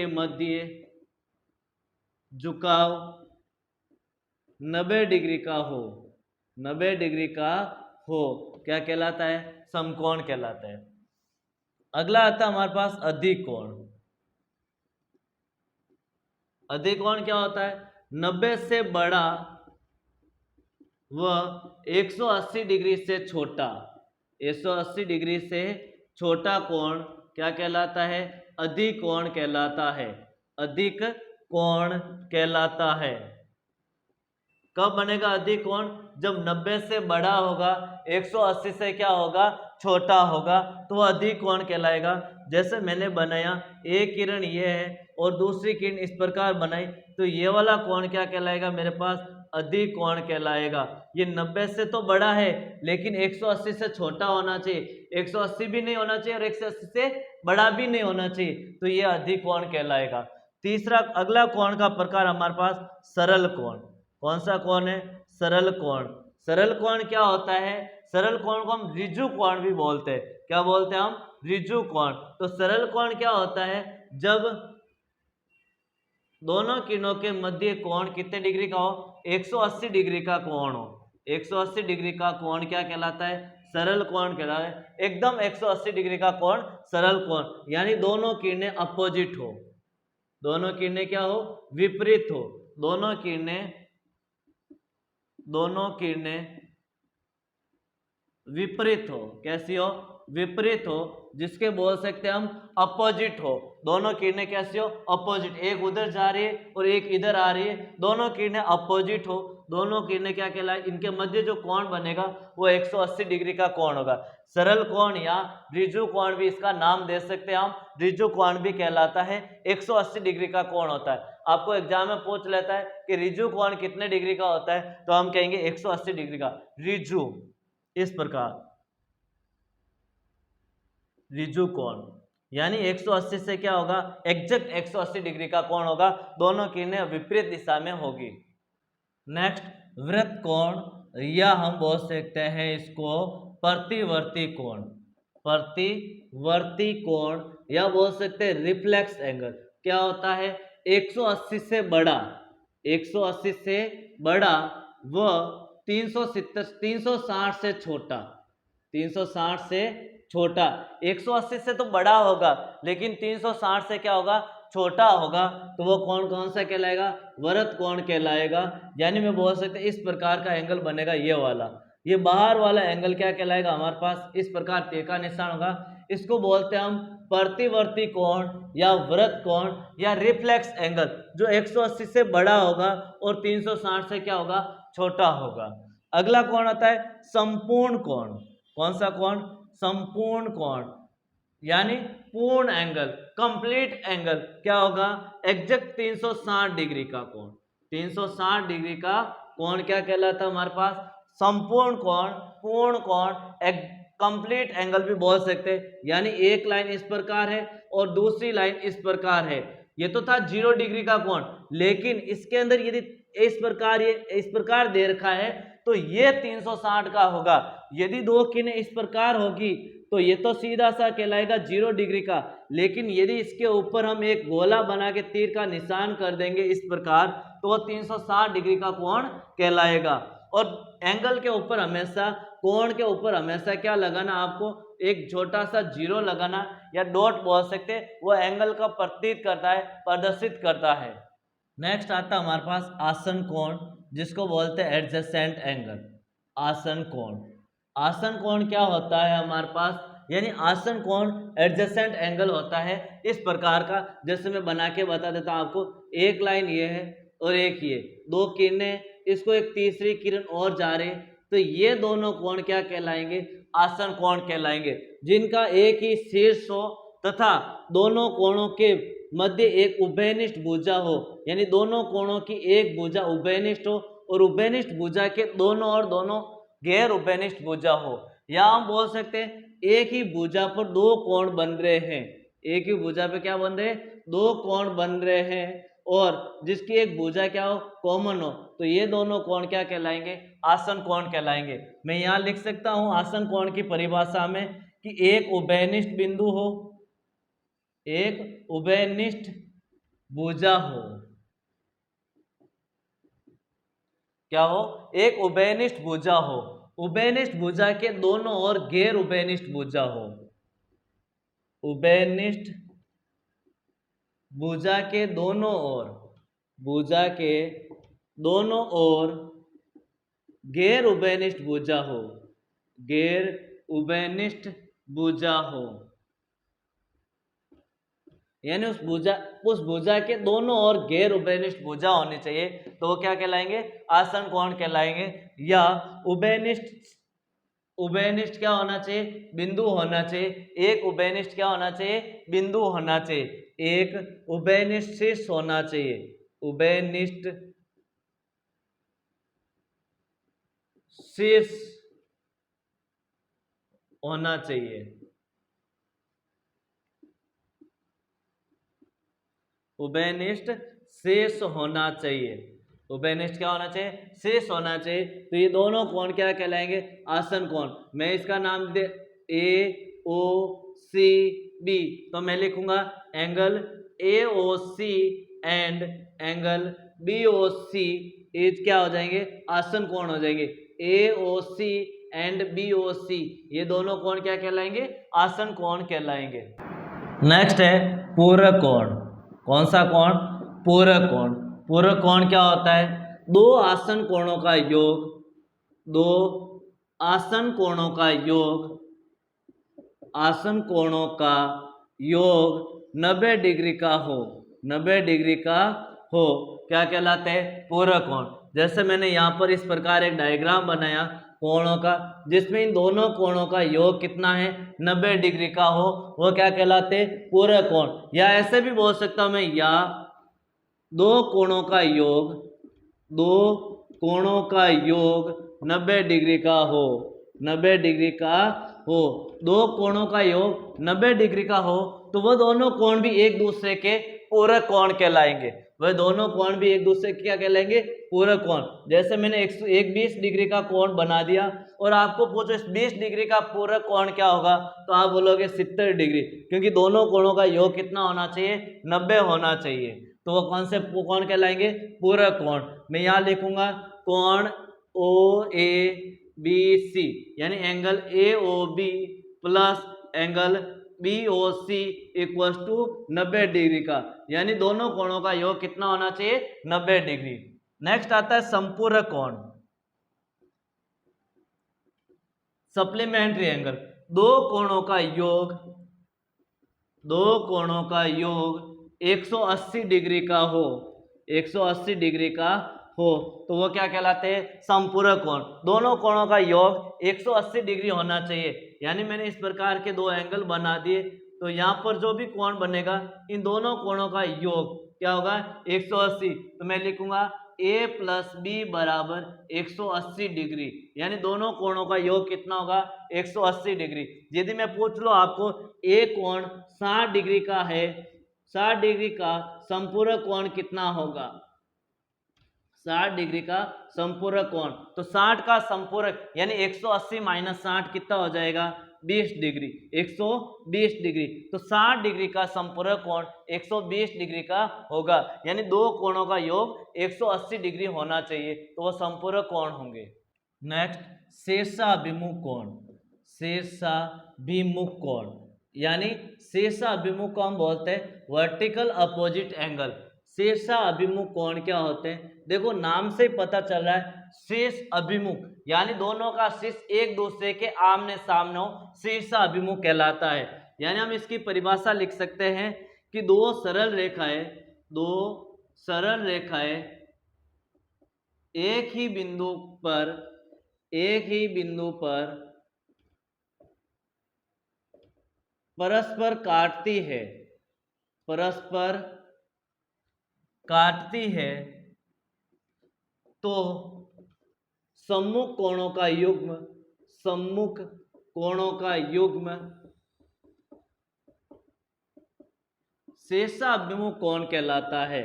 मध्य झुकाव 90 डिग्री का हो, 90 डिग्री का हो, क्या कहलाता है? समकोण कहलाता है। अगला आता है हमारे पास अधिकोण। अधिकोण क्या होता है? 90 से बड़ा व 180 डिग्री से छोटा, 180 डिग्री से छोटा कोण क्या कहलाता है? अधिकोण कहलाता है। अधिक कोण कहलाता है। कब बनेगा अधिकोण? जब 90 से बड़ा होगा, 180 से क्या होगा? छोटा होगा, तो वह अधिकोण कहलाएगा। जैसे मैंने बनाया, एक किरण ये है और दूसरी किरण इस प्रकार बनाई, तो ये वाला कोण क्या कहलाएगा मेरे पास? अधिकोण कहलाएगा। ये 90 से तो बड़ा है लेकिन 180 से छोटा होना चाहिए, 180 भी नहीं होना चाहिए और 180 से बड़ा भी नहीं होना चाहिए, तो ये अधिकोण कहलाएगा। तीसरा अगला कोण का प्रकार हमारे पास सरल कोण। कौन सा कोण है? सरल कोण। सरल कोण क्या होता है? सरल कोण को हम ऋजु कोण भी बोलते हैं। क्या बोलते हैं हम? ऋजु कोण। तो सरल कोण क्या होता है? जब दोनों किरणों के मध्य कोण कितने डिग्री का हो? 180 डिग्री का कोण हो। 180 डिग्री का कोण क्या कहलाता है? सरल कोण कहलाता है। एकदम 180 डिग्री का कोण सरल कोण, यानी दोनों किरणें अपोजिट हो, दोनों किरणें क्या हो? विपरीत हो। दोनों किरणें विपरीत हो। कैसी हो? विपरीत हो, जिसके बोल सकते हैं हम अपोजिट हो। दोनों किरणें कैसी हो? अपोजिट। एक उधर जा रही है और एक इधर आ रही है, दोनों किरणें अपोजिट हो। दोनों किरणें क्या कहलाए? इनके मध्य जो कोण बनेगा वो 180 डिग्री का कोण होगा। सरल कोण या ऋजु कोण भी इसका नाम दे सकते हैं हम, ऋजु कोण भी कहलाता है। 180 डिग्री का कोण होता है। आपको एग्जाम में पूछ लेता है कि ऋजु कोण कितने डिग्री का होता है, तो हम कहेंगे 180 डिग्री का। ऋजु इस प्रकार, ऋजु कोण यानी 180 से क्या होगा? एग्जैक्ट 180 डिग्री का कोण होगा, दोनों किरणें विपरीत दिशा में होगी। नेक्स्ट वृत्त कोण, या हम बोल सकते हैं इसको प्रतिवर्ती कोण। प्रतिवर्ती कोण या बोल सकते हैं रिफ्लेक्स एंगल। क्या होता है? 180 से बड़ा, 180 से बड़ा व 360 से छोटा, 360 से छोटा। 180 से तो बड़ा होगा लेकिन 360 से क्या होगा? छोटा होगा, तो वो कोण कौन सा कहलाएगा? वृत्त कोण कहलाएगा। यानी मैं बोल सकते इस प्रकार का एंगल बनेगा, ये वाला। ये बाहर वाला एंगल क्या कहलाएगा? हमारे पास इस प्रकार तीर का निशान होगा, इसको बोलते हैं हम प्रतिवर्ती कोण या वृत्त कोण या रिफ्लेक्स एंगल, जो 180 से बड़ा होगा और 360 से क्या होगा? छोटा होगा। अगला कोण आता है संपूर्ण कोण। कौन सा कोण? संपूर्ण कोण यानी पूर्ण एंगल, कंप्लीट एंगल। क्या होगा? एग्जैक्ट 360 डिग्री का कोण। 360 डिग्री का कोण क्या कहलाता है हमारे पास? संपूर्ण कोण, पूर्ण कोण, कंप्लीट एंगल भी बोल सकते हैं। यानी एक लाइन इस प्रकार है और दूसरी लाइन इस प्रकार है। ये तो था 0 डिग्री का कोण, लेकिन इसके अंदर यदि इस प्रकार दे रखा है तो ये 360 का होगा। यदि दो किरणें इस प्रकार होगी तो ये तो सीधा सा कहलाएगा 0 डिग्री का, लेकिन यदि इसके ऊपर हम एक गोला बना के तीर का निशान कर देंगे इस प्रकार, तो वो 360 डिग्री का कोण कहलाएगा। और एंगल के ऊपर हमेशा, कोण के ऊपर हमेशा क्या लगाना, आपको एक छोटा सा जीरो लगाना या डॉट बोल सकते हैं, वो एंगल का प्रतीत करता है, प्रदर्शित करता है। नेक्स्ट आता है हमारे पास आसन कोण, जिसको बोलते हैं एडजेसेंट एंगल। आसन कोण, आसन कोण क्या होता है हमारे पास, यानी आसन कोण एडजेसेंट एंगल होता है इस प्रकार का, जैसे मैं बना के बता देता हूं आपको। एक लाइन ये है और एक ये, दो किरणें, इसको एक तीसरी किरण और जा रही, तो ये दोनों कोण क्या कहलाएंगे, आसन कोण कहलाएंगे, जिनका एक ही शीर्ष हो तथा दोनों कोणों के मध्य एक उभयनिष्ठ भुजा हो, यानी दोनों कोणों की एक भुजा उभयनिष्ठ हो और उभयनिष्ठ भुजा के दोनों और दोनों गैर उभयनिष्ठ भुजा हो। या हम बोल सकते हैं एक ही भुजा पर दो कोण बन रहे हैं, एक ही भुजा पे क्या बन रहे हैं, दो कोण बन रहे हैं, और जिसकी एक भुजा क्या हो, कॉमन हो, तो ये दोनों कोण क्या कहलाएंगे, आसन कोण कहलाएंगे। मैं यहाँ लिख सकता हूं आसन कोण की परिभाषा में कि एक उभयनिष्ठ बिंदु हो, एक उभयनिष्ठ भुजा हो, क्या हो, एक उभयनिष्ठ भुजा हो, उभयनिष्ठ भुजा के दोनों ओर गैर उभयनिष्ठ भुजा हो, उभयनिष्ठ भुजा के दोनों ओर, भुजा के दोनों ओर गैर उभयनिष्ठ भुजा हो, गैर उभयनिष्ठ भुजा हो, यानी उस भुजा के दोनों ओर गैर उभयनिष्ठ भुजा होनी चाहिए, तो वो क्या कहलाएंगे, आसन कोण कहलाएंगे। या उभयनिष्ठ, उभयनिष्ठ क्या होना चाहिए, बिंदु होना चाहिए, एक उभयनिष्ठ क्या होना चाहिए, बिंदु होना चाहिए, एक उभयनिष्ठ शीर्ष होना चाहिए, उभयनिष्ठ शीर्ष होना चाहिए, उभयनिष्ठ शेष होना चाहिए, उभयनिष्ठ क्या होना चाहिए, शेष होना चाहिए। तो ये दोनों कोण क्या कहलाएंगे, आसन कोण। मैं इसका नाम दे ए ओ सी बी, तो मैं लिखूंगा angle A O C and angle B O C, ये क्या हो जाएंगे, आसन कोण हो जाएंगे। ए O C and B O C, ये दोनों कोण क्या कहलाएंगे, आसन कोण कहलाएंगे। नेक्स्ट है पूरक कोण। कौन सा कोण, पूरक कोण। पूरक कोण क्या होता है, दो आसन कोणों का योग, दो आसन कोणों का योग, आसन कोणों का योग 90 डिग्री का हो, 90 डिग्री का हो, क्या कहलाते हैं, पूरक कोण। जैसे मैंने यहाँ पर इस प्रकार एक डायग्राम बनाया कोणों का, जिसमें इन दोनों कोणों का योग कितना है, 90 डिग्री का हो, वो क्या कहलाते हैं, पूरक कोण। या ऐसे भी बोल सकता हूं मैं, या दो कोणों का योग, दो कोणों का योग 90 डिग्री का हो, 90 डिग्री का हो, दो कोणों का योग 90 डिग्री का हो, तो वह दोनों कोण भी एक दूसरे के पूरक कोण कहलाएंगे, वह दोनों कोण भी एक दूसरे के क्या कहलाएंगे, पूरक कोण। जैसे मैंने एक 20 डिग्री का कोण बना दिया और आपको पूछो इस 20 डिग्री का पूरक कोण क्या होगा, तो आप बोलोगे 70 डिग्री, क्योंकि दोनों कोणों का योग कितना होना चाहिए, 90 होना चाहिए, तो वो कौन से कोण कहलाएंगे, पूरक कोण। मैं यहाँ लिखूंगा कोण ओ ए बी सी, यानी angle A O B plus angle B O C equal to 90 degree का, यानी दोनों कोणों का योग कितना होना चाहिए, 90 डिग्री। नेक्स्ट आता है संपूरक कोण, सप्लीमेंट्री एंगल। दो कोणों का योग, दो कोणों का योग 180 डिग्री का हो, 180 डिग्री का हो, तो वो क्या कहलाते हैं, संपूरक कोण। दोनों कोणों का योग 180 डिग्री होना चाहिए, यानी मैंने इस प्रकार के दो एंगल बना दिए, तो यहाँ पर जो भी कोण बनेगा इन दोनों कोणों का योग क्या होगा, 180। तो मैं लिखूंगा ए प्लस बी बराबर 180 डिग्री, यानी दोनों कोणों का योग कितना होगा, 180 डिग्री। यदि मैं पूछ लो आपको ए कोण 60 डिग्री का है, 60 डिग्री का संपूरक कोण कितना होगा, 60 डिग्री का संपूरक कोण, तो 60 का संपूरक यानी 180 माइनस 60 कितना हो जाएगा, 20 डिग्री, 120 डिग्री। तो 60 डिग्री का संपूरक कोण 120 डिग्री का होगा, यानी दो कोणों का योग 180 डिग्री होना चाहिए, तो वो संपूरक कोण होंगे। नेक्स्ट, शीर्षाभिमुख कोण। शीर्षाभिमुख कोण यानी शीर्षाभिमुख को हम बोलते हैं वर्टिकल अपोजिट एंगल। शीर्षाभिमुख कोण क्या होते हैं? देखो नाम से ही पता चल रहा है, शीर्ष अभिमुख यानी दोनों का शीर्ष एक दूसरे के आमने सामने हो, शीर्षाभिमुख कहलाता है। यानी हम इसकी परिभाषा लिख सकते हैं कि दो सरल रेखाएं एक ही बिंदु पर परस्पर काटती है तो सम्मुख कोणों का युग्म शीर्षाभिमुख कोण कहलाता है।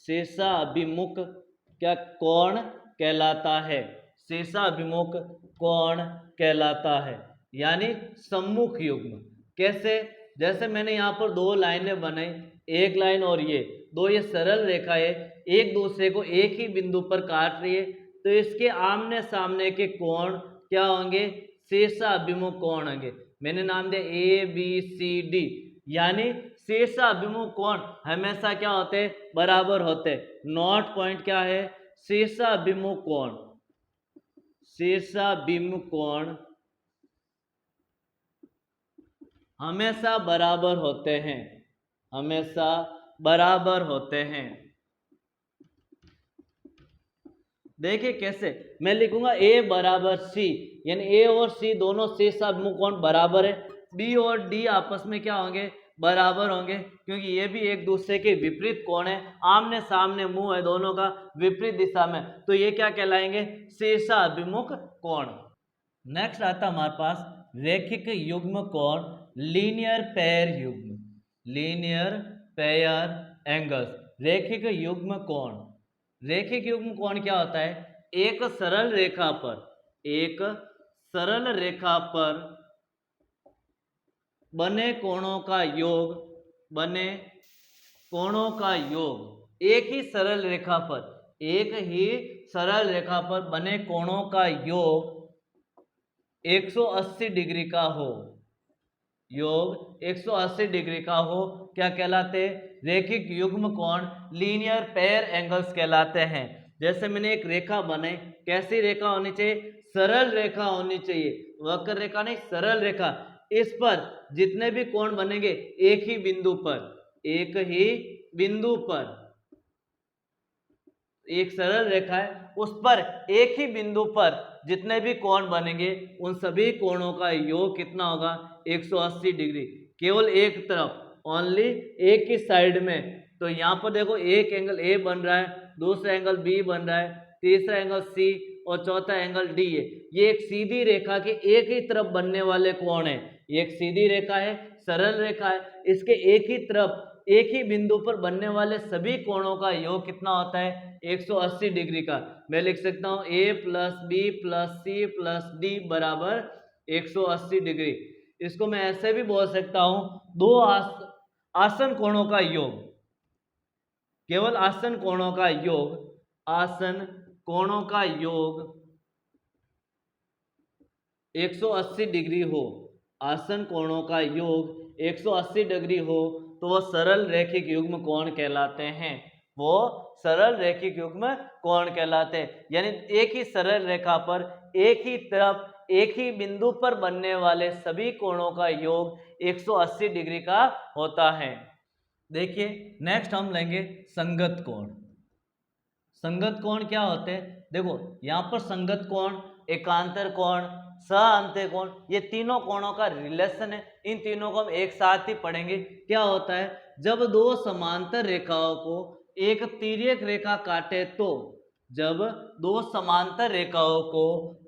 शीर्षाभिमुख क्या कोण कहलाता है? शीर्षाभिमुख कोण कहलाता है यानी सम्मुख युग्म। कैसे? जैसे मैंने यहाँ पर दो लाइनें बनाई, एक लाइन और ये सरल रेखाएं एक दूसरे को एक ही बिंदु पर काट रही है, तो इसके आमने सामने के कोण क्या होंगे? शीर्षाभिमुख कोण होंगे। मैंने नाम दिया ABCD, यानी शीर्षाभिमुख कोण हमेशा क्या होते हैं? बराबर होते हैं। नोट पॉइंट क्या है? शीर्षाभिमुख कोण हमेशा बराबर होते हैं। देखिए कैसे मैं लिखूंगा, A बराबर C, यानी A और C दोनों शीर्षाभिमुख कोण बराबर है। B और D आपस में क्या होंगे? बराबर होंगे, क्योंकि ये भी एक दूसरे के विपरीत कोण है, आमने सामने मुंह है दोनों का विपरीत दिशा में, तो ये क्या कहलाएंगे? शीर्षाभिमुख कोण। नेक्स्ट आता हमारे पास रैखिक युग्म कोण, लीनियर पेयर एंगल्स। रैखिक युग्म कोण क्या होता है? एक सरल रेखा पर बने कोणों का योग, एक ही सरल रेखा पर बने कोणों का योग 180 डिग्री का हो, क्या कहलाते? रैखिक युग्म कोण, लीनियर पेयर एंगल्स कहलाते हैं। जैसे मैंने एक रेखा बनाई, कैसी रेखा होनी चाहिए? सरल रेखा होनी चाहिए, वक्र रेखा नहीं, सरल रेखा। इस पर जितने भी कोण बनेंगे एक ही बिंदु पर, एक सरल रेखा है, उस पर एक ही बिंदु पर जितने भी कोण बनेंगे उन सभी कोणों का योग कितना होगा? 180 डिग्री, केवल एक तरफ, ओनली एक ही साइड में। तो यहाँ पर देखो एक एंगल A बन रहा है, दूसरा एंगल B बन रहा है, तीसरा एंगल C और चौथा एंगल D है। ये एक सीधी रेखा के एक ही तरफ बनने वाले कोण है। ये एक सीधी रेखा है, सरल रेखा है, इसके एक ही तरफ एक ही बिंदु पर बनने वाले सभी कोणों का योग कितना होता है? 180 डिग्री का। मैं लिख सकता हूं A plus B plus C plus D बराबर 180 डिग्री। इसको मैं ऐसे भी बोल सकता हूं, दो आसन कोणों का योग, केवल आसन कोणों का योग 180 डिग्री हो, आसन कोणों का योग 180 डिग्री हो, तो वो सरल रैखिक युग्म कोण कहलाते हैं। यानी एक ही सरल रेखा पर एक ही तरफ एक ही बिंदु पर बनने वाले सभी कोणों का योग 180 डिग्री का होता है। देखिए नेक्स्ट हम लेंगे संगत कोण। संगत कोण क्या होते हैं? देखो यहाँ पर संगत कोण, एकांतर कोण, सहांतर कोण, ये तीनों कोणों का रिलेशन है। इन तीनों को हम एक साथ ही पढ़ेंगे। क्या होता है? जब दो समांतर रेखाओं को एक तिर्यक रेखा काटे तो, जब दो समांतर रेखाओं को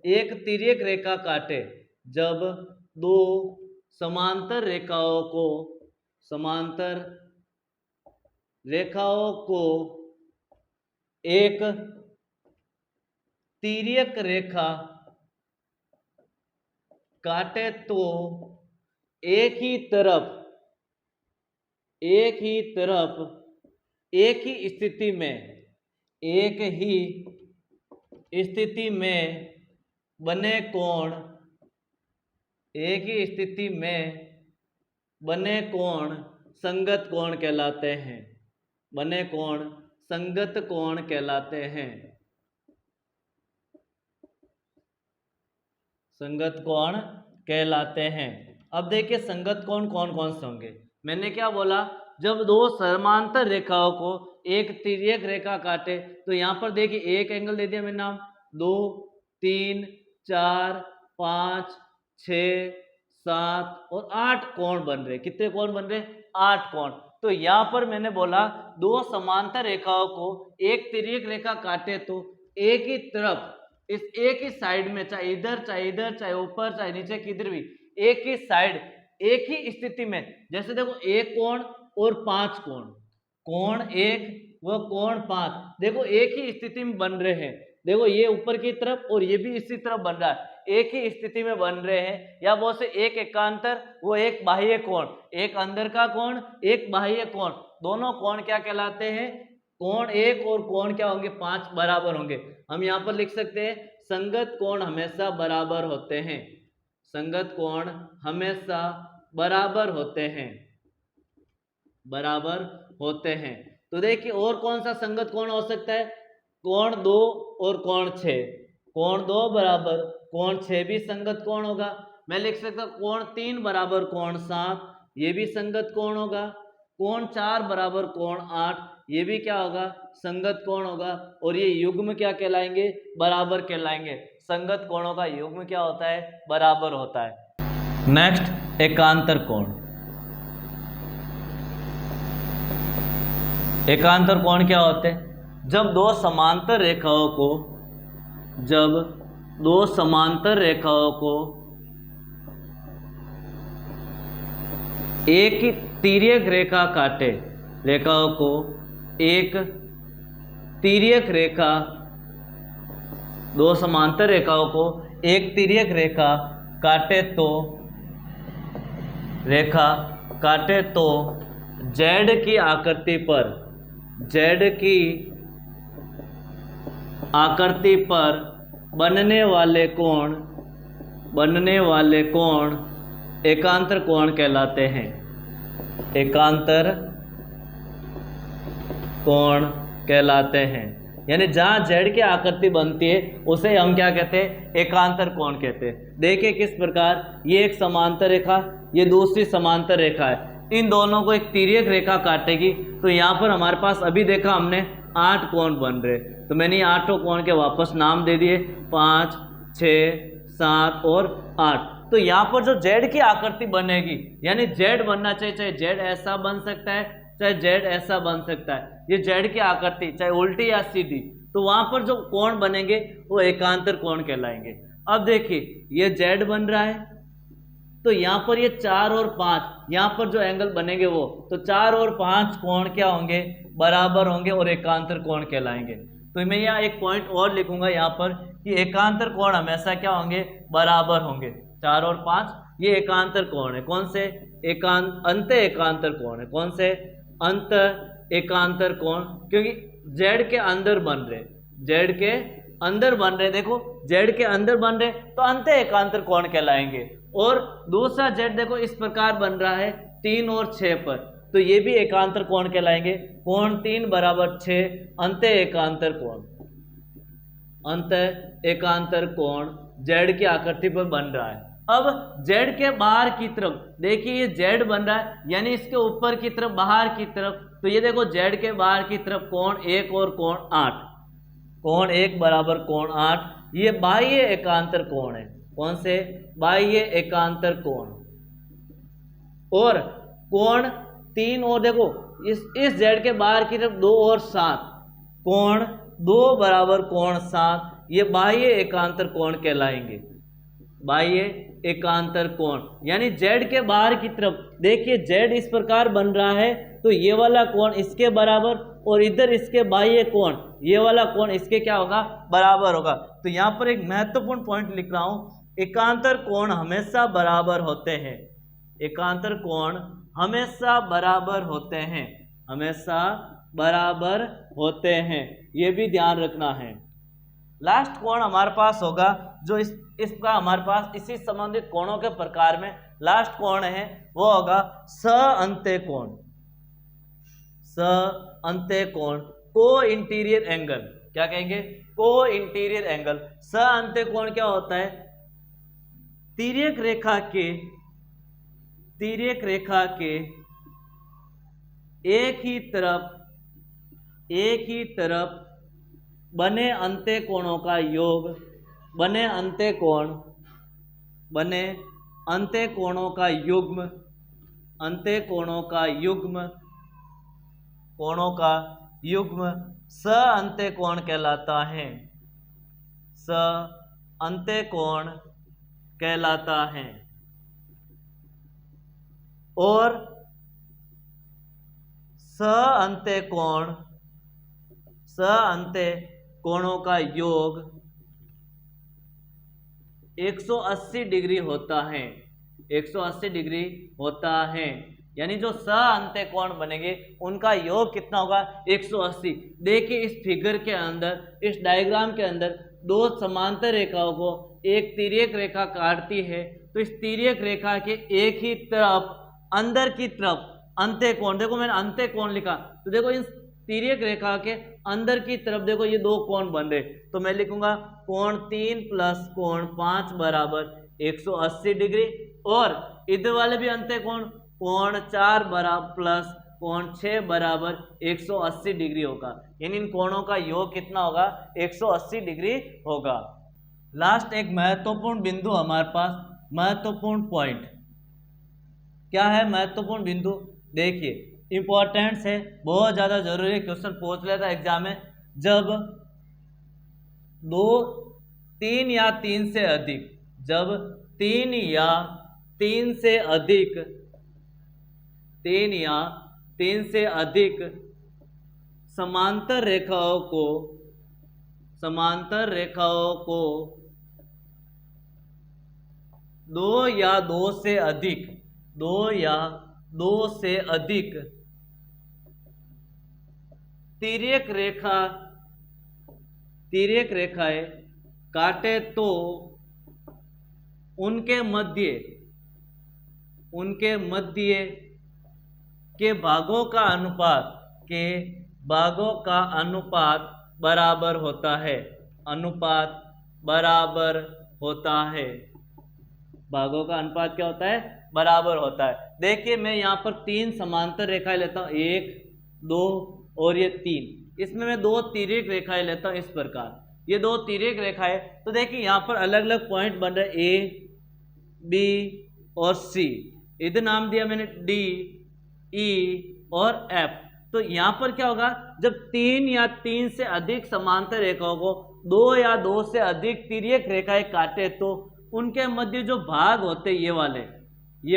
एक तिर्यक रेखा काटे, जब दो समांतर रेखाओं को एक तिर्यक रेखा काटे तो एक ही तरफ एक ही स्थिति में बने कोण एक ही स्थिति में बने कोण संगत कोण कहलाते हैं। बने कोण संगत कोण कहलाते हैं। संगत कोण कहलाते हैं। अब देखिए संगत कोण कौन कौन से होंगे। मैंने क्या बोला, जब दो समांतर रेखाओं को एक तिर्यक रेखा काटे तो यहां पर देखिए एक एंगल दे दिया मैंने नाम, 2 3 4 5 6 7 और 8 कोण बन रहे। कितने कोण बन रहे? 8 कोण। तो यहां पर मैंने बोला दो समांतर रेखाओं को एक तिर्यक रेखा काटे तो एक ही तरफ इस एक ही साइड में, चाहे इधर चाहे ऊपर चाहे नीचे किधर भी, एक ही साइड एक ही स्थिति में, जैसे देखो एक कोण और 5 कोण, कोण एक व कोण 5 देखो एक ही स्थिति में बन रहे हैं। देखो ये ऊपर की तरफ और ये भी इसी तरफ बन रहा है, एक ही स्थिति में बन रहे हैं। या वो से एक एकांतर वो एक बाह्य कोण, एक अंदर का कोण एक बाह्य कोण, दोनों कोण क्या कहलाते हैं? कोण एक और कोण क्या होंगे? 5 बराबर होंगे। हम यहाँ पर लिख सकते हैं संगत कोण हमेशा बराबर होते हैं। संगत कोण हमेशा बराबर होते हैं, बराबर होते हैं। तो देखिए और कौन सा संगत कोण हो सकता है? कोण 2 और कोण 6, कोण 2 बराबर कोण 6 भी संगत कोण होगा। मैं लिख सकता हूं कोण 3 बराबर कोण 7, ये भी संगत कोण होगा। कोण 4 बराबर कोण 8, ये भी क्या होगा? संगत कोण होगा। और ये युग्म क्या कहलाएंगे? बराबर कहलाएंगे। संगत कोणों का युग्म क्या होता है? बराबर होता है। नेक्स्ट एकांतर कोण। एकांतर कोण क्या होते हैं? जब दो समांतर रेखाओं को एक तिर्यक रेखा काटे, रेखाओं को एक तिर्यक रेखा, दो समांतर रेखाओं को एक तिर्यक रेखा काटे तो जेड की आकृति पर बनने वाले कोण एकांतर कोण कहलाते हैं। एकांतर कोण कहलाते हैं। यानी जहां जेड की आकृति बनती है उसे हम क्या कहते हैं? एकांतर कोण कहते हैं। देखिए किस प्रकार, ये एक समांतर रेखा, ये दूसरी समांतर रेखा है, इन दोनों को एक तिर्यक रेखा काटेगी तो यहाँ पर हमारे पास अभी देखा हमने 8 कोण बन रहे। तो मैंने ये 8 कोण के वापस नाम दे दिए, 5 6 7 और 8। तो यहाँ पर जो जेड की आकृति बनेगी, यानी जेड बनना चाहिए, चाहे जेड ऐसा बन सकता है चाहे जेड ऐसा बन सकता है, ये जेड की आकृति चाहे उल्टी या सीधी, तो वहां पर जो कोण बनेंगे वो एकांतर कोण कहलाएंगे। अब देखिए ये जेड बन रहा है तो यहाँ पर ये 4 और 5 यहाँ पर जो एंगल बनेंगे वो, तो 4 और 5 कोण क्या होंगे? बराबर होंगे और एकांतर कोण कहलाएंगे। तो मैं यहाँ एक पॉइंट और लिखूंगा यहाँ पर कि एकांतर कोण हमेशा क्या होंगे? बराबर होंगे। 4 और 5 ये एकांतर कोण है। कौन से? अंत एकांतर कोण है। कौन से? अंत एकांतर कोण, क्योंकि जेड के अंदर बन रहे, जेड के अंदर बन रहे, देखो जेड के अंदर बन रहे तो अंत एकांतर कोण कहलाएंगे। और दूसरा जेड देखो इस प्रकार बन रहा है 3 और 6 पर, तो ये भी एकांतर कोण कहलाएंगे। कोण 3 बराबर 6 अंत एकांतर कोण, अंत एकांतर कोण जेड की आकृति पर बन रहा है। अब जेड के बाहर की तरफ देखिए ये जेड बन रहा है, यानी इसके ऊपर की तरफ बाहर की तरफ, तो ये देखो जेड के बाहर की तरफ कोण 1 और कोण 8, कोण 1 बराबर कोण 8, ये बाह्य एकांतर कोण है। कौन से? बाह्य एकांतर कोण। और कोण 3 और देखो इस जेड के बाहर की तरफ 2 और 7, कोण 2 बराबर कोण 7, ये बाह्य एकांतर कोण कहलाएंगे। बाह्य एकांतर कोण, यानी जेड के बाहर की तरफ देखिए जेड इस प्रकार बन रहा है तो ये वाला कोण इसके बराबर और इधर इसके बाह्य कोण, ये वाला कोण इसके क्या होगा? बराबर होगा। तो यहाँ पर एक महत्वपूर्ण पॉइंट लिख रहा हूं, एकांतर कोण हमेशा बराबर होते हैं। एकांतर कोण हमेशा बराबर होते हैं, हमेशा बराबर होते हैं, ये भी ध्यान रखना है। लास्ट कोण हमारे पास होगा जो इसका हमारे पास इसी संबंधित कोणों के प्रकार में लास्ट कोण है वो होगा सअंत्य कोण। सअंत्य कोण को इंटीरियर एंगल, क्या कहेंगे? को इंटीरियर एंगल। सअंत्य कोण क्या होता है? तिर्यक रेखा के एक ही तरफ बने अंत्य कोणों का योग, बने अंत्य कोणों का युग्म, कोणों का युग्म सअंत्य कोण कहलाता है। सअंत्य कोण कहलाता है। और सअंत्य कोणों का योग 180 डिग्री होता है। 180 डिग्री होता है, यानी जो सअंत्य कोण बनेंगे उनका योग कितना होगा? 180। देखिए इस फिगर के अंदर, इस डायग्राम के अंदर दो समांतर रेखाओं को एक तिर्यक रेखा काटती है, तो इस तिर्यक रेखा के एक ही तरफ अंदर की तरफ अंत्य कोण, देखो मैंने अंत्य कोण लिखा, तो देखो इस तिर्यक रेखा के अंदर की तरफ देखो ये दो कोण बन रहे, तो मैं लिखूंगा कोण 3 प्लस कोण 5 बराबर 180 डिग्री। और इधर वाले भी अंत्य कोण 4 बराबर प्लस कोण 6 बराबर 180 डिग्री होगा, यानी इन कोणों का योग कितना होगा? 180 डिग्री होगा। लास्ट एक महत्वपूर्ण बिंदु हमारे पास, महत्वपूर्ण पॉइंट क्या है? महत्वपूर्ण बिंदु देखिए इंपॉर्टेंस है, बहुत ज्यादा जरूरी क्वेश्चन पूछ लेता है एग्जाम में। जब 3 या 3 से अधिक, जब 3 या 3 से अधिक समांतर रेखाओं को 2 या 2 से अधिक तिर्यक रेखाएं काटे तो उनके मध्य के भागों का अनुपात बराबर होता है। भागों का अनुपात क्या होता है? बराबर होता है। देखिए मैं यहाँ पर 3 समांतर रेखाएं लेता हूँ, 1 2 और ये 3। इसमें मैं 2 तिर्यक रेखाएं लेता हूँ इस प्रकार, ये 2 तिर्यक रेखाएं। तो देखिए यहाँ पर अलग अलग पॉइंट बन रहे, ए बी और सी, इधर नाम दिया मैंने डी ई और एफ। तो यहाँ पर क्या होगा? जब 3 या 3 से अधिक समांतर रेखाओं को 2 या 2 से अधिक तिर्यक रेखाएं काटे तो उनके मध्य जो भाग होते ये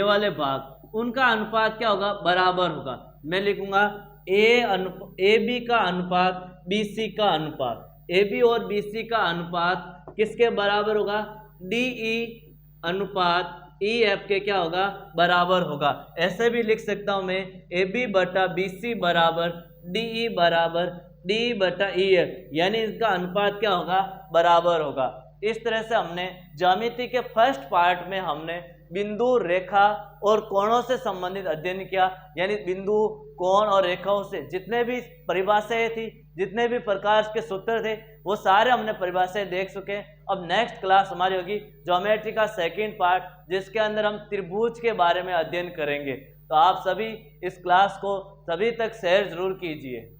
वाले भाग, उनका अनुपात क्या होगा? बराबर होगा। मैं लिखूंगा ए बी का अनुपात बी सी का अनुपात, ए बी और बी सी का अनुपात किसके बराबर होगा? डी ई अनुपात ई एफ के क्या होगा? बराबर होगा। ऐसे भी लिख सकता हूं मैं ए बी बटा बी सी बराबर डी ई बराबर डी बटा ई एफ, यानी इसका अनुपात क्या होगा? बराबर होगा। इस तरह से हमने ज्यामिति के फर्स्ट पार्ट में हमने बिंदु, रेखा और कोणों से संबंधित अध्ययन किया, यानी बिंदु, कोण और रेखाओं से जितने भी परिभाषाएं थी, जितने भी प्रकार के सूत्र थे, वो सारे हमने परिभाषाएं देख चुके हैं। अब नेक्स्ट क्लास हमारी होगी ज्योमेट्री का सेकंड पार्ट, जिसके अंदर हम त्रिभुज के बारे में अध्ययन करेंगे। तो आप सभी इस क्लास को सभी तक शेयर जरूर कीजिए।